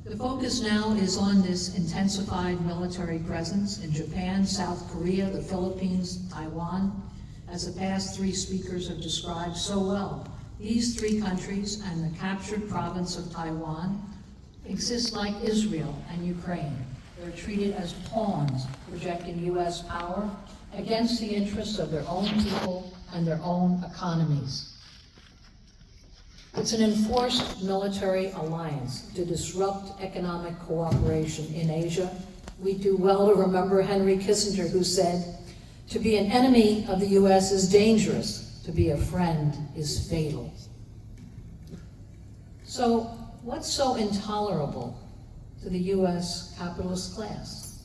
the focus now is on this intensified military presence in Japan, South Korea, the Philippines, Taiwan, as the past three speakers have described so well. These three countries and the captured province of Taiwan exist like Israel and Ukraine. They're treated as pawns, projecting US power against the interests of their own people and their own economies. It's an enforced military alliance to disrupt economic cooperation in Asia. We do well to remember Henry Kissinger, who said, "To be an enemy of the US is dangerous, to be a friend is fatal." So, what's so intolerable to the US capitalist class?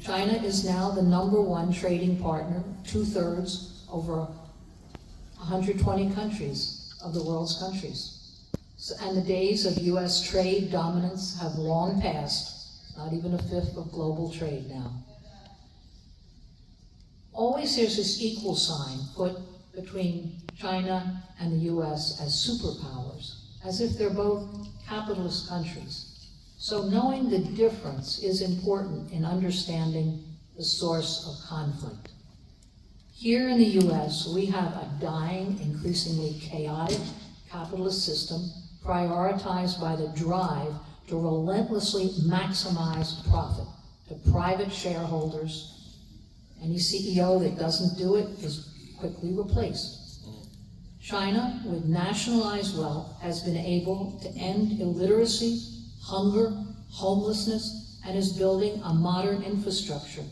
China is now the #1 trading partner, 2/3 over 120 countries of the world's countries. And the days of US trade dominance have long passed, not even 1/5 of global trade now. Always there's this equal sign put between China and the US as superpowers, as if they're both capitalist countries. So knowing the difference is important in understanding the source of conflict. Here in the US, we have a dying, increasingly chaotic capitalist system prioritized by the drive to relentlessly maximize profit to private shareholders. Any CEO that doesn't do it is quickly replaced. China, with nationalized wealth, has been able to end illiteracy, hunger, homelessness, and is building a modern infrastructure,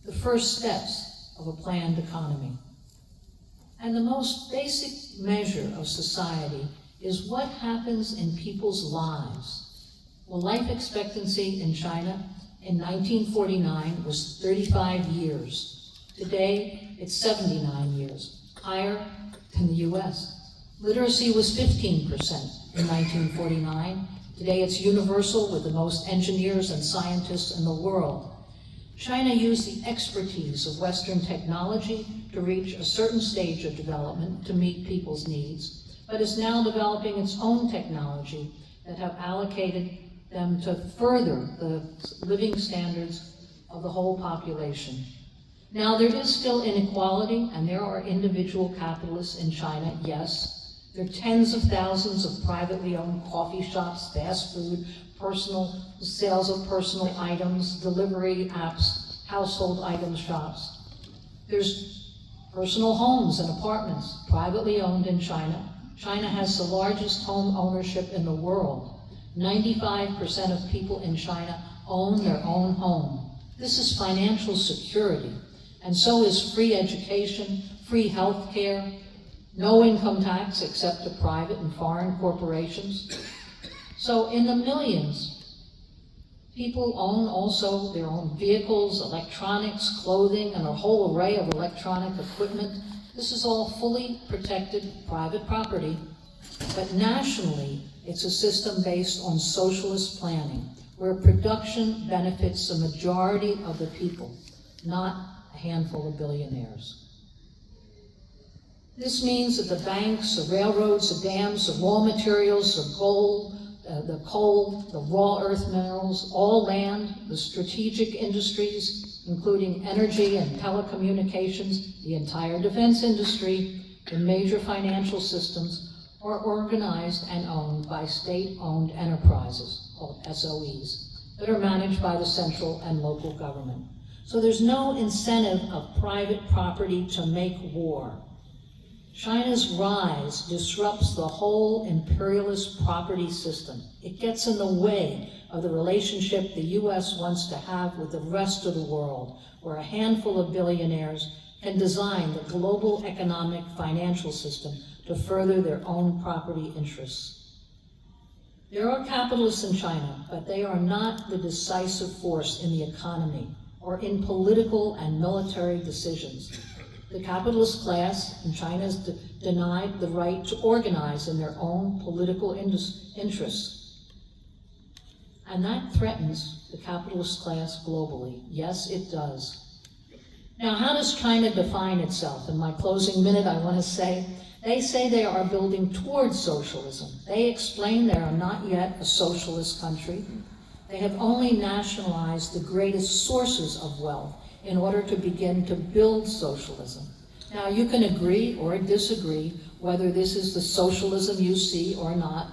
the first steps of a planned economy. And the most basic measure of society is what happens in people's lives. Well, life expectancy in China in 1949 was 35 years. Today, it's 79 years, higher than the US. Literacy was 15% in 1949. Today, it's universal with the most engineers and scientists in the world. China used the expertise of Western technology to reach a certain stage of development to meet people's needs, but is now developing its own technology that have allocated them to further the living standards of the whole population. Now, there is still inequality, and there are individual capitalists in China, yes. There are tens of thousands of privately owned coffee shops, fast food, personal sales of personal items, delivery apps, household item shops. There's personal homes and apartments, privately owned in China. China has the largest home ownership in the world. 95% of people in China own their own home. This is financial security, and so is free education, free health care, no income tax except to private and foreign corporations. So in the millions, people own also their own vehicles, electronics, clothing, and a whole array of electronic equipment. This is all fully protected private property, but nationally, it's a system based on socialist planning, where production benefits the majority of the people, not a handful of billionaires. This means that the banks, the railroads, the dams, the raw materials, the gold, the coal, the raw earth minerals, all land, the strategic industries, including energy and telecommunications, the entire defense industry, the major financial systems, are organized and owned by state-owned enterprises, called SOEs, that are managed by the central and local government. So there's no incentive of private property to make war. China's rise disrupts the whole imperialist property system. It gets in the way of the relationship the US wants to have with the rest of the world, where a handful of billionaires can design the global economic financial system to further their own property interests. There are capitalists in China, but they are not the decisive force in the economy or in political and military decisions. The capitalist class in China is denied the right to organize in their own political interests. And that threatens the capitalist class globally. Yes, it does. Now, how does China define itself? In my closing minute, I want to say, they say they are building towards socialism. They explain they are not yet a socialist country. They have only nationalized the greatest sources of wealth in order to begin to build socialism. Now, you can agree or disagree whether this is the socialism you see or not,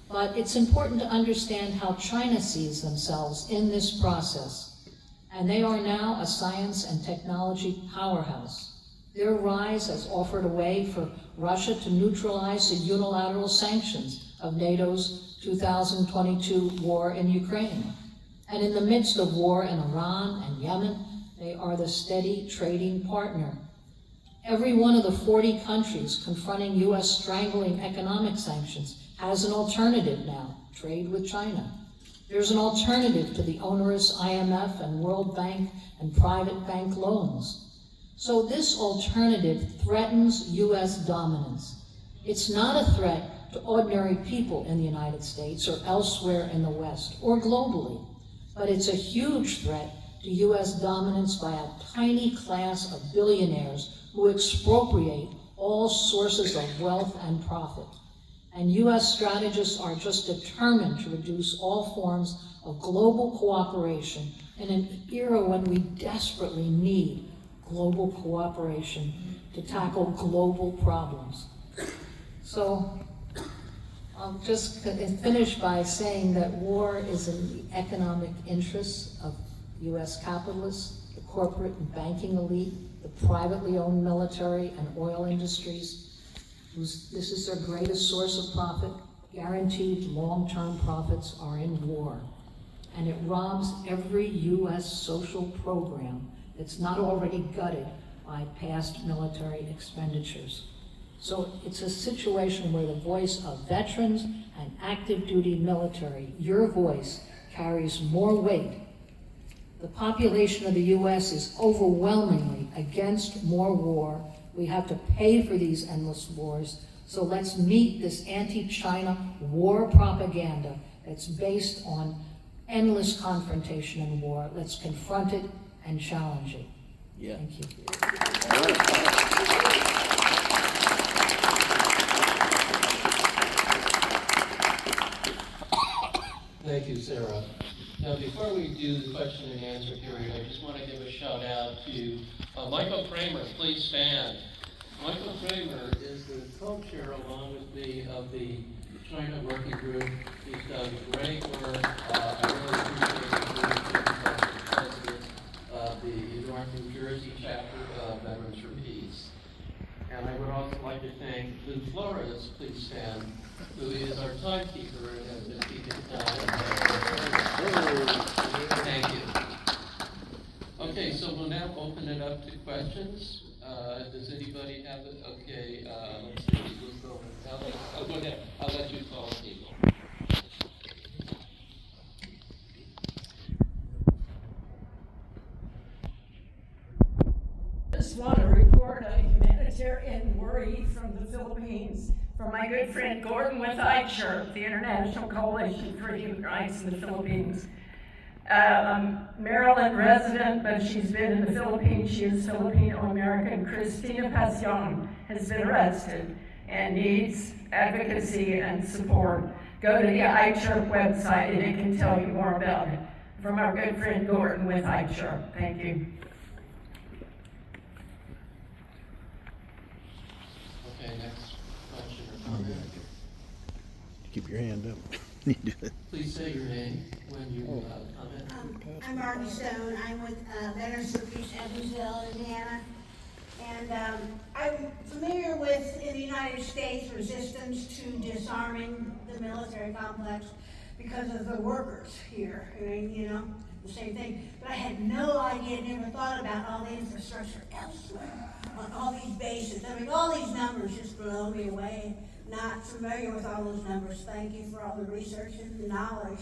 but it's important to understand how China sees themselves in this process. And they are now a science and technology powerhouse. Their rise has offered a way for Russia to neutralize the unilateral sanctions of NATO's 2022 war in Ukraine. And in the midst of war in Iran and Yemen, they are the steady trading partner. Every one of the 40 countries confronting US strangling economic sanctions has an alternative now, trade with China. There's an alternative to the onerous IMF and World Bank and private bank loans. So this alternative threatens US dominance. It's not a threat to ordinary people in the United States or elsewhere in the West or globally, but it's a huge threat to US dominance by a tiny class of billionaires who expropriate all sources of wealth and profit. And US strategists are just determined to reduce all forms of global cooperation in an era when we desperately need global cooperation to tackle global problems. So I'll just finish by saying that war is in the economic interests of US capitalists, the corporate and banking elite, the privately owned military and oil industries, this is their greatest source of profit. Guaranteed long-term profits are in war. And it robs every US social program that's not already gutted by past military expenditures. So it's a situation where the voice of veterans and active duty military, your voice, carries more weight. The population of the US is overwhelmingly against more war. We have to pay for these endless wars. So let's meet this anti-China war propaganda that's based on endless confrontation and war. Let's confront it and challenging. Yeah. Thank you. Thank you, Sarah. Now, before we do the question and answer period, I just want to give a shout out to Michael Kramer. Please stand. Michael Kramer is the co-chair along with me of the China Working Group. He's done great work. I really appreciate the president of the North New Jersey chapter of Veterans for Peace. And I would also like to thank Lou Flores, please stand, who is our timekeeper and has been keeping time. Thank you. Okay, so we'll now open it up to questions. Does anybody have it? Okay, let's see. Let's go. Go ahead. I'll let you call people. I just want to report a humanitarian worry from the Philippines from my good friend Gordon with ICHR, the International Coalition for Human Rights in the Philippines. Maryland resident, but she's been in the Philippines. She is Filipino-American. Cristina Pasion has been arrested and needs advocacy and support. Go to the ICHR website and it can tell you more about it. From our good friend Gordon with ICHR. Thank you. Okay, next question or comment. Keep your hand up. Please say your name when you comment. I'm Margie Stone. I'm with Veterans for Peace, Evansville, Indiana. And I'm familiar with, in the United States, resistance to disarming the military complex because of the workers here. I mean, you know, the same thing. But I had no idea, never thought about all the infrastructure elsewhere on all these bases. I mean, all these numbers just blow me away. Not familiar with all those numbers. Thank you for all the research and the knowledge.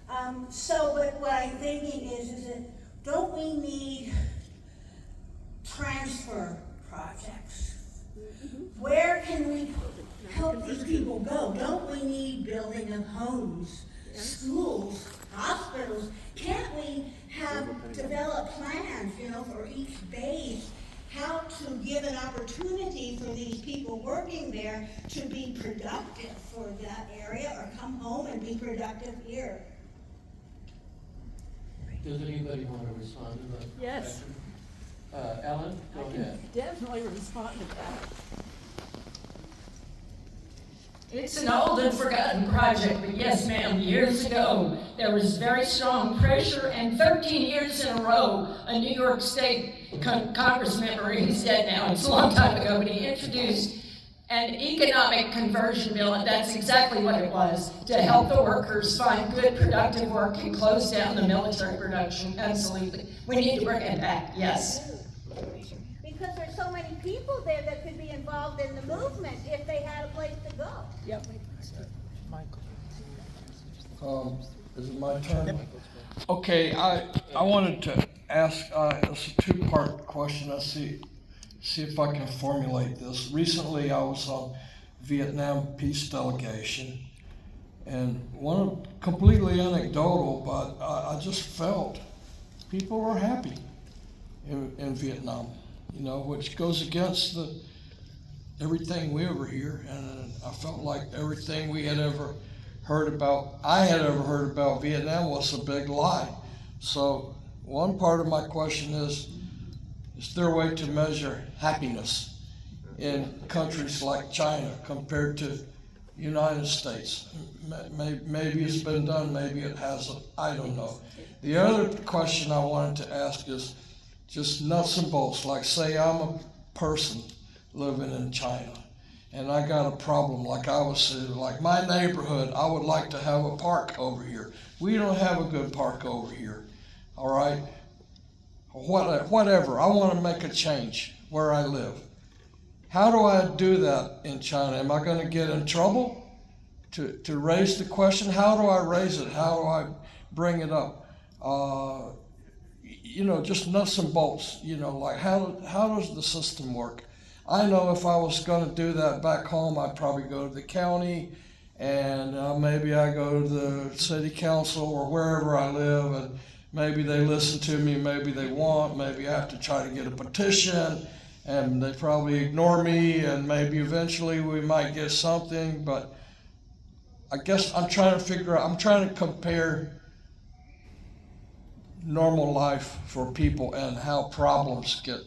But what I'm thinking is that don't we need transfer projects? Where can we help these people go? Don't we need building of homes, schools, hospitals? Can't we develop plans, you know, for each base? How to give an opportunity for these people working there to be productive for that area or come home and be productive here. Does anybody want to respond to that? Yes. Question? Ellen, go ahead. Definitely respond to that. It's an old and forgotten project, but yes, ma'am, years ago, there was very strong pressure, and 13 years in a row, a New York State Congress member, he's dead now, it's a long time ago, but he introduced an economic conversion bill, and that's exactly what it was, to help the workers find good, productive work and close down the military production. Absolutely. We need to bring it back, yes. Because there's so many people there that could be involved in the movement if they had a place to go. Yep. Is it my turn? Okay, I wanted to ask, it's a two-part question. Let's see if I can formulate this. Recently, I was on Vietnam peace delegation, and completely anecdotal, but I just felt people were happy in Vietnam, you know, which goes against everything we ever hear, and I felt like everything I had ever heard about Vietnam was a big lie. So one part of my question is there a way to measure happiness in countries like China compared to United States? Maybe it's been done, maybe it hasn't, I don't know. The other question I wanted to ask is just nuts and bolts, like say I'm a person living in China and I got a problem, like my neighborhood, I would like to have a park over here. We don't have a good park over here, all right? Whatever, I want to make a change where I live. How do I do that in China? Am I going to get in trouble to raise the question? How do I raise it? How do I bring it up? You know, just nuts and bolts, you know, like how does the system work? I know if I was going to do that back home, I'd probably go to the county and maybe I go to the city council or wherever I live and maybe they listen to me, maybe they won't, maybe I have to try to get a petition, and they probably ignore me, and maybe eventually we might get something, but I guess I'm trying to compare normal life for people and how problems get,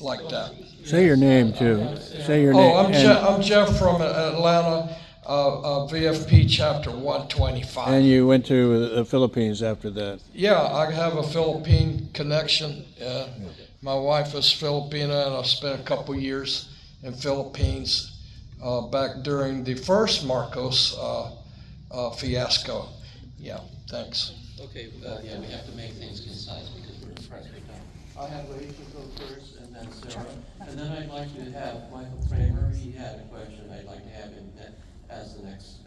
like that. Say your name too. Say your name. I'm Jeff from Atlanta, VFP chapter 125. And you went to the Philippines after that. Yeah, I have a Philippine connection. My wife is Filipina, and I spent a couple years in Philippines back during the first Marcos fiasco. Yeah, thanks. Okay, yeah, we have to make things concise because we're pressed for time. I'll have Rachel go first, and then Sara, and then I'd like to have Michael Kramer. He had a question. I'd like to have him as the next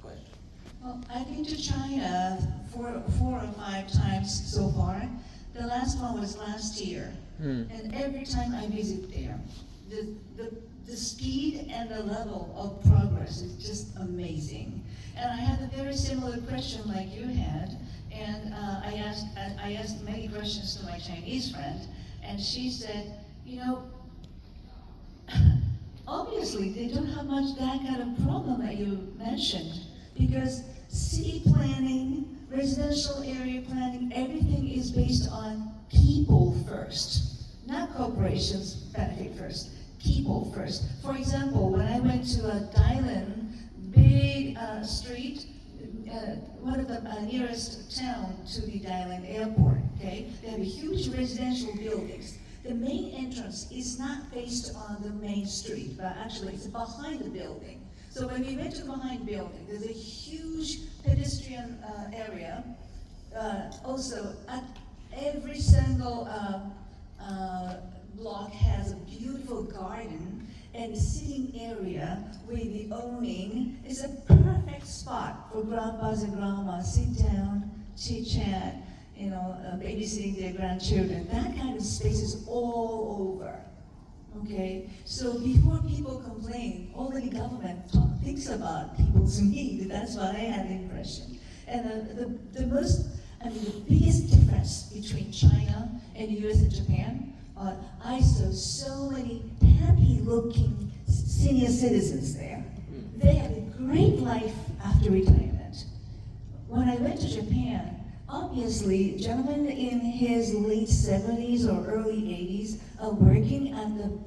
question. Well, I've been to China four or five times so far. The last one was last year. And every time I visit there, the speed and the level of progress is just amazing. And I had a very similar question like you had, and I asked many questions to my Chinese friend, and she said, obviously they don't have much that kind of problem that you mentioned, because city planning, residential area planning, everything is based on people first, not corporations benefit first, people first. For example, when I went to a Dailan big street, one of the nearest town to the Dailan airport, okay, they have huge residential buildings. The main entrance is not faced on the main street, but actually it's behind the building. So when we went to behind building, there's a huge pedestrian area. Also, at every single block has a beautiful garden and a sitting area with the awning. It's a perfect spot for grandpas and grandmas, sit down, chit chat, babysitting their grandchildren. That kind of space is all over. Okay, so before people complain, already government thinks about people's needs. That's what I had the impression. And the biggest difference between China and the US and Japan, I saw so many happy-looking senior citizens there. They have a great life after retirement. When I went to Japan, obviously, a gentleman in his late 70s or early 80s are working at the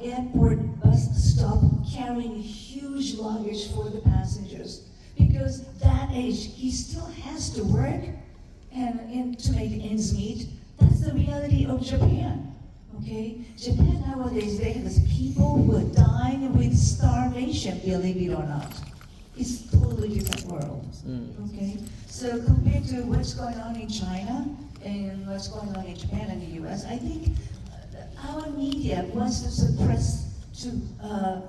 airport bus stop carrying huge luggage for the passengers. Because that age, he still has to work and to make ends meet. That's the reality of Japan. Okay? Japan nowadays, they have people who are dying with starvation, believe it or not. It's a totally different world. Okay? So compared to what's going on in China and what's going on in Japan and the US, I think our media wants to suppress, to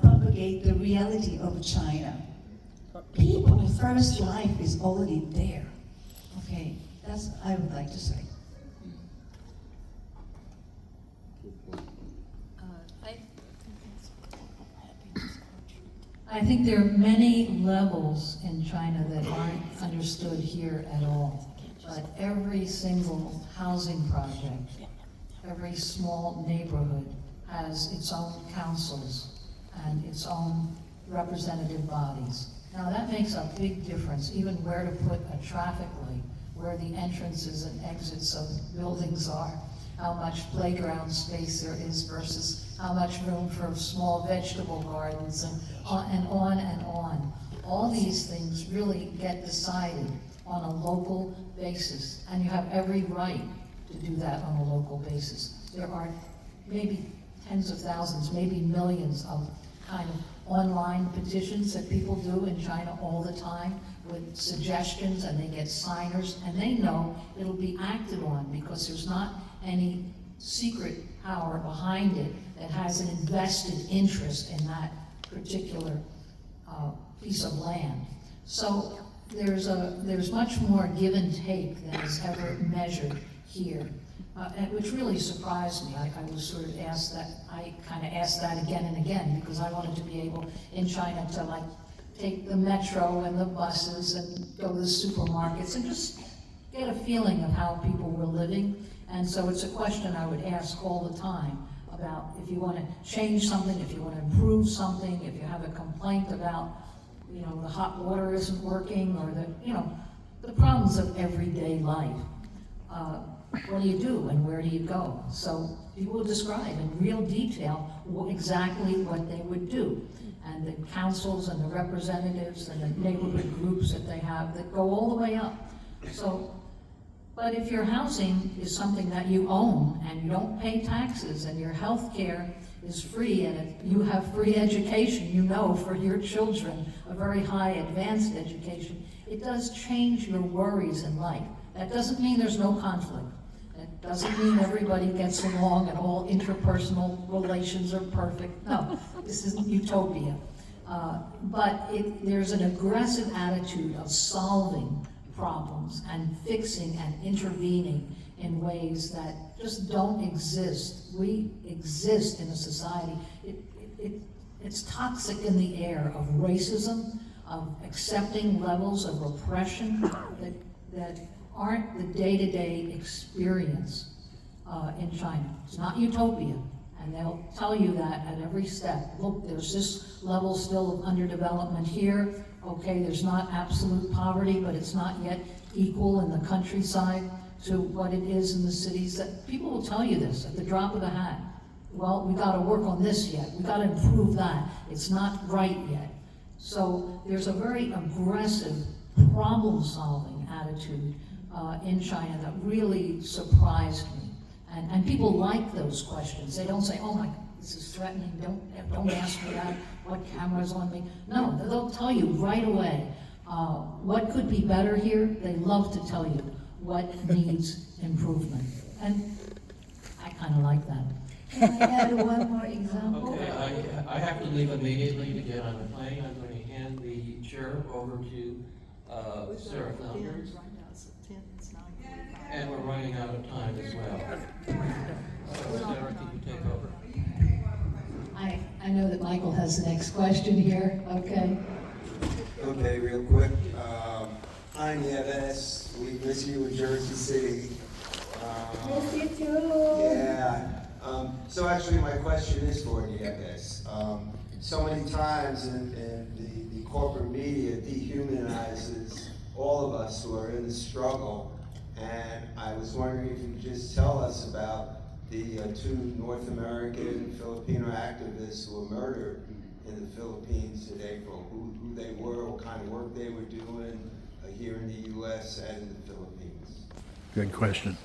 propagate the reality of China. People first life is already there. Okay, that's what I would like to say. I think there are many levels in China that aren't understood here at all. But every single housing project, every small neighborhood has its own councils and its own representative bodies. Now that makes a big difference, even where to put a traffic light, where the entrances and exits of buildings are, how much playground space there is versus how much room for small vegetable gardens, and on and on and on. All these things really get decided on a local basis, and you have every right to do that on a local basis. There are maybe tens of thousands, maybe millions of kind of online petitions that people do in China all the time with suggestions, and they get signers, and they know it'll be acted on because there's not any secret power behind it that has an invested interest in that particular piece of land. So there's much more give and take than is ever measured here, and which really surprised me. I was sort of asked that. I kind of asked that again and again because I wanted to be able in China to like take the metro and the buses and go to the supermarkets and just get a feeling of how people were living. And so it's a question I would ask all the time about if you want to change something, if you want to improve something, if you have a complaint about, the hot water isn't working, or the problems of everyday life. What do you do and where do you go? So people will describe in real detail exactly what they would do. And the councils and the representatives and the neighborhood groups that they have that go all the way up. So, but if your housing is something that you own and you don't pay taxes and your health care is free and if you have free education, for your children, a very high advanced education, it does change your worries in life. That doesn't mean there's no conflict. That doesn't mean everybody gets along and all interpersonal relations are perfect. No, this isn't utopia. But there's an aggressive attitude of solving problems and fixing and intervening in ways that just don't exist. We exist in a society. It's toxic in the air of racism, of accepting levels of oppression that aren't the day-to-day experience in China. It's not utopia, and they'll tell you that at every step. Look, there's this level still of underdevelopment here. Okay, there's not absolute poverty, but it's not yet equal in the countryside to what it is in the cities. That people will tell you this at the drop of a hat. Well, we got to work on this yet. We got to improve that. It's not right yet. So there's a very aggressive problem-solving attitude in China that really surprised me. And people like those questions. They don't say, oh my, this is threatening, don't ask me that, what camera's on me. No, they'll tell you right away what could be better here. They love to tell you what needs improvement. And I kind of like that. Can I add one more example? Okay, I have to leave immediately to get on the plane. I'm going to hand the chair over to Sara Flounders. And we're running out of time as well. Sara, can you take over? I know that Michael has the next question here, okay? Okay, real quick. I'm Nieves. We miss you in Jersey City. Miss you too. Yeah. So actually my question is for Nieves. So many times in the corporate media dehumanizes all of us who are in the struggle. And I was wondering if you could just tell us about the two North American Filipino activists who were murdered in the Philippines in April, who they were, what kind of work they were doing here in the U.S. and in the Philippines. Good question.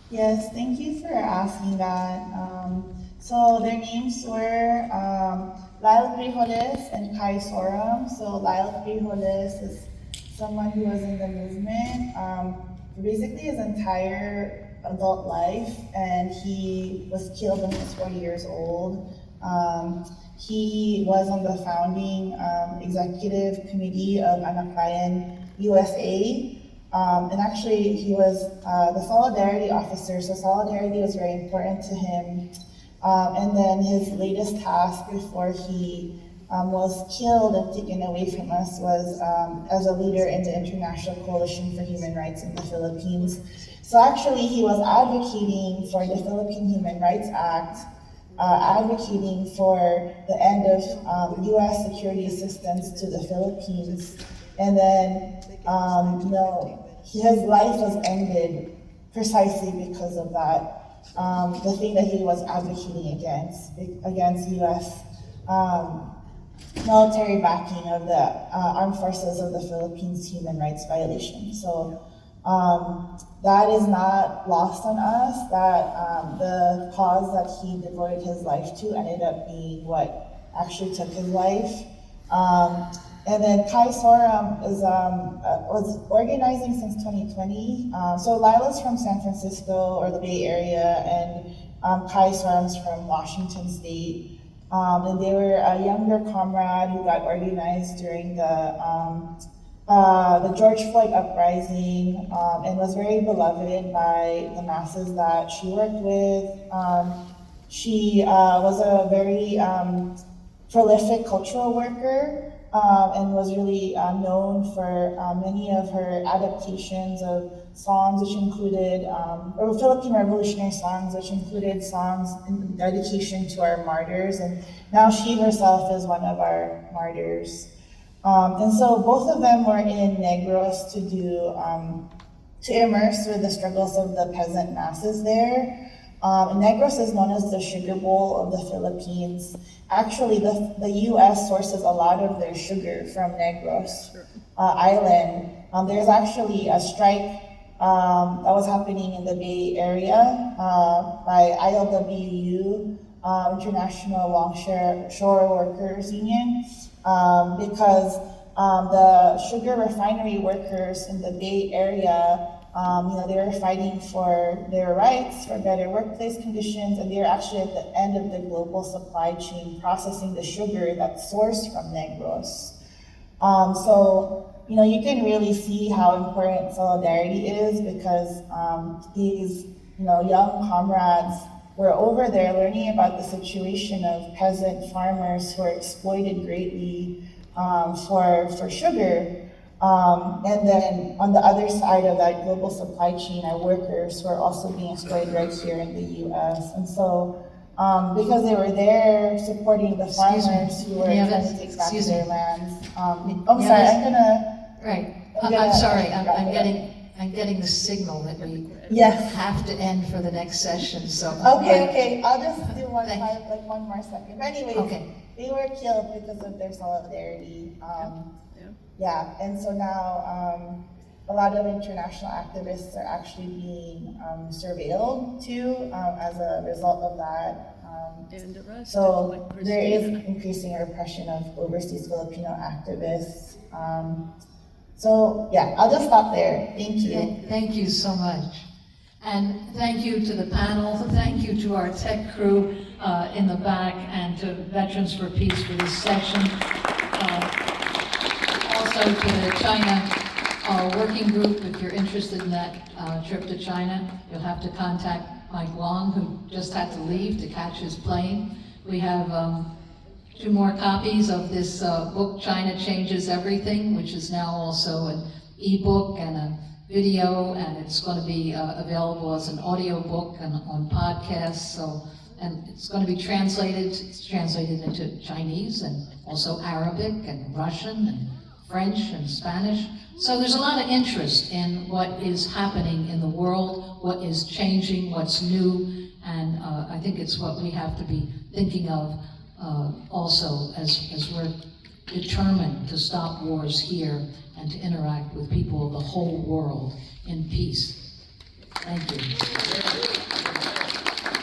Yes, thank you for asking that. So their names were Lyle Frijoles and Kai Soram. So Lyle Frijoles is someone who was in the movement for basically his entire adult life, and he was killed when he was 40 years old. He was on the founding executive committee of Anak Bayan USA, and actually he was the Solidarity officer, so Solidarity was very important to him. And then his latest task before he was killed and taken away from us was as a leader in the International Coalition for Human Rights in the Philippines. So actually he was advocating for the Philippine Human Rights Act, advocating for the end of US security assistance to the Philippines. And then, his life was ended precisely because of that, the thing that he was advocating against US military backing of the armed forces of the Philippines human rights violation. So that is not lost on us, that the cause that he devoted his life to ended up being what actually took his life. And then Kai Soram was organizing since 2020. So Lila's from San Francisco or the Bay Area, and Kai Soram's from Washington State. And they were a younger comrade who got organized during the George Floyd uprising, and was very beloved by the masses that she worked with. She was a very prolific cultural worker, and was really known for many of her adaptations of songs which included, or Philippine revolutionary songs, which included songs in dedication to our martyrs, and now she herself is one of our martyrs. And so both of them were in Negros to immerse with the struggles of the peasant masses there. Negros is known as the sugar bowl of the Philippines. Actually, the U.S. sources a lot of their sugar from Negros Island. There's actually a strike that was happening in the Bay Area by ILWU, International Longshore Workers Union, because the sugar refinery workers in the Bay Area, they were fighting for their rights, for better workplace conditions, and they're actually at the end of the global supply chain processing the sugar that's sourced from Negros. So, you can really see how important solidarity is, because these, young comrades were over there learning about the situation of peasant farmers who are exploited greatly for sugar. And then on the other side of that global supply chain are workers who are also being exploited right here in the US. And so, because they were there supporting the farmers who were trying to take back their lands. I'm sorry, I'm gonna... Right, I'm sorry, I'm getting the signal that we have to end for the next session, so. Okay, I'll just do one more second. But anyways, they were killed because of their solidarity. And so now a lot of international activists are actually being surveilled too as a result of that. So there is increasing repression of overseas Filipino activists. I'll just stop there. Thank you. Thank you so much. And thank you to the panel, thank you to our tech crew in the back, and to Veterans for Peace for this section. Also to the China working group, if you're interested in that trip to China, you'll have to contact Mike Long, who just had to leave to catch his plane. We have 2 more copies of this book, China Changes Everything, which is now also an ebook and a video, and it's going to be available as an audio book and on podcasts. And it's going to be translated. It's translated into Chinese and also Arabic and Russian and French and Spanish. So there's a lot of interest in what is happening in the world, what is changing, what's new, and I think it's what we have to be thinking of also as we're determined to stop wars here and to interact with people of the whole world in peace. Thank you.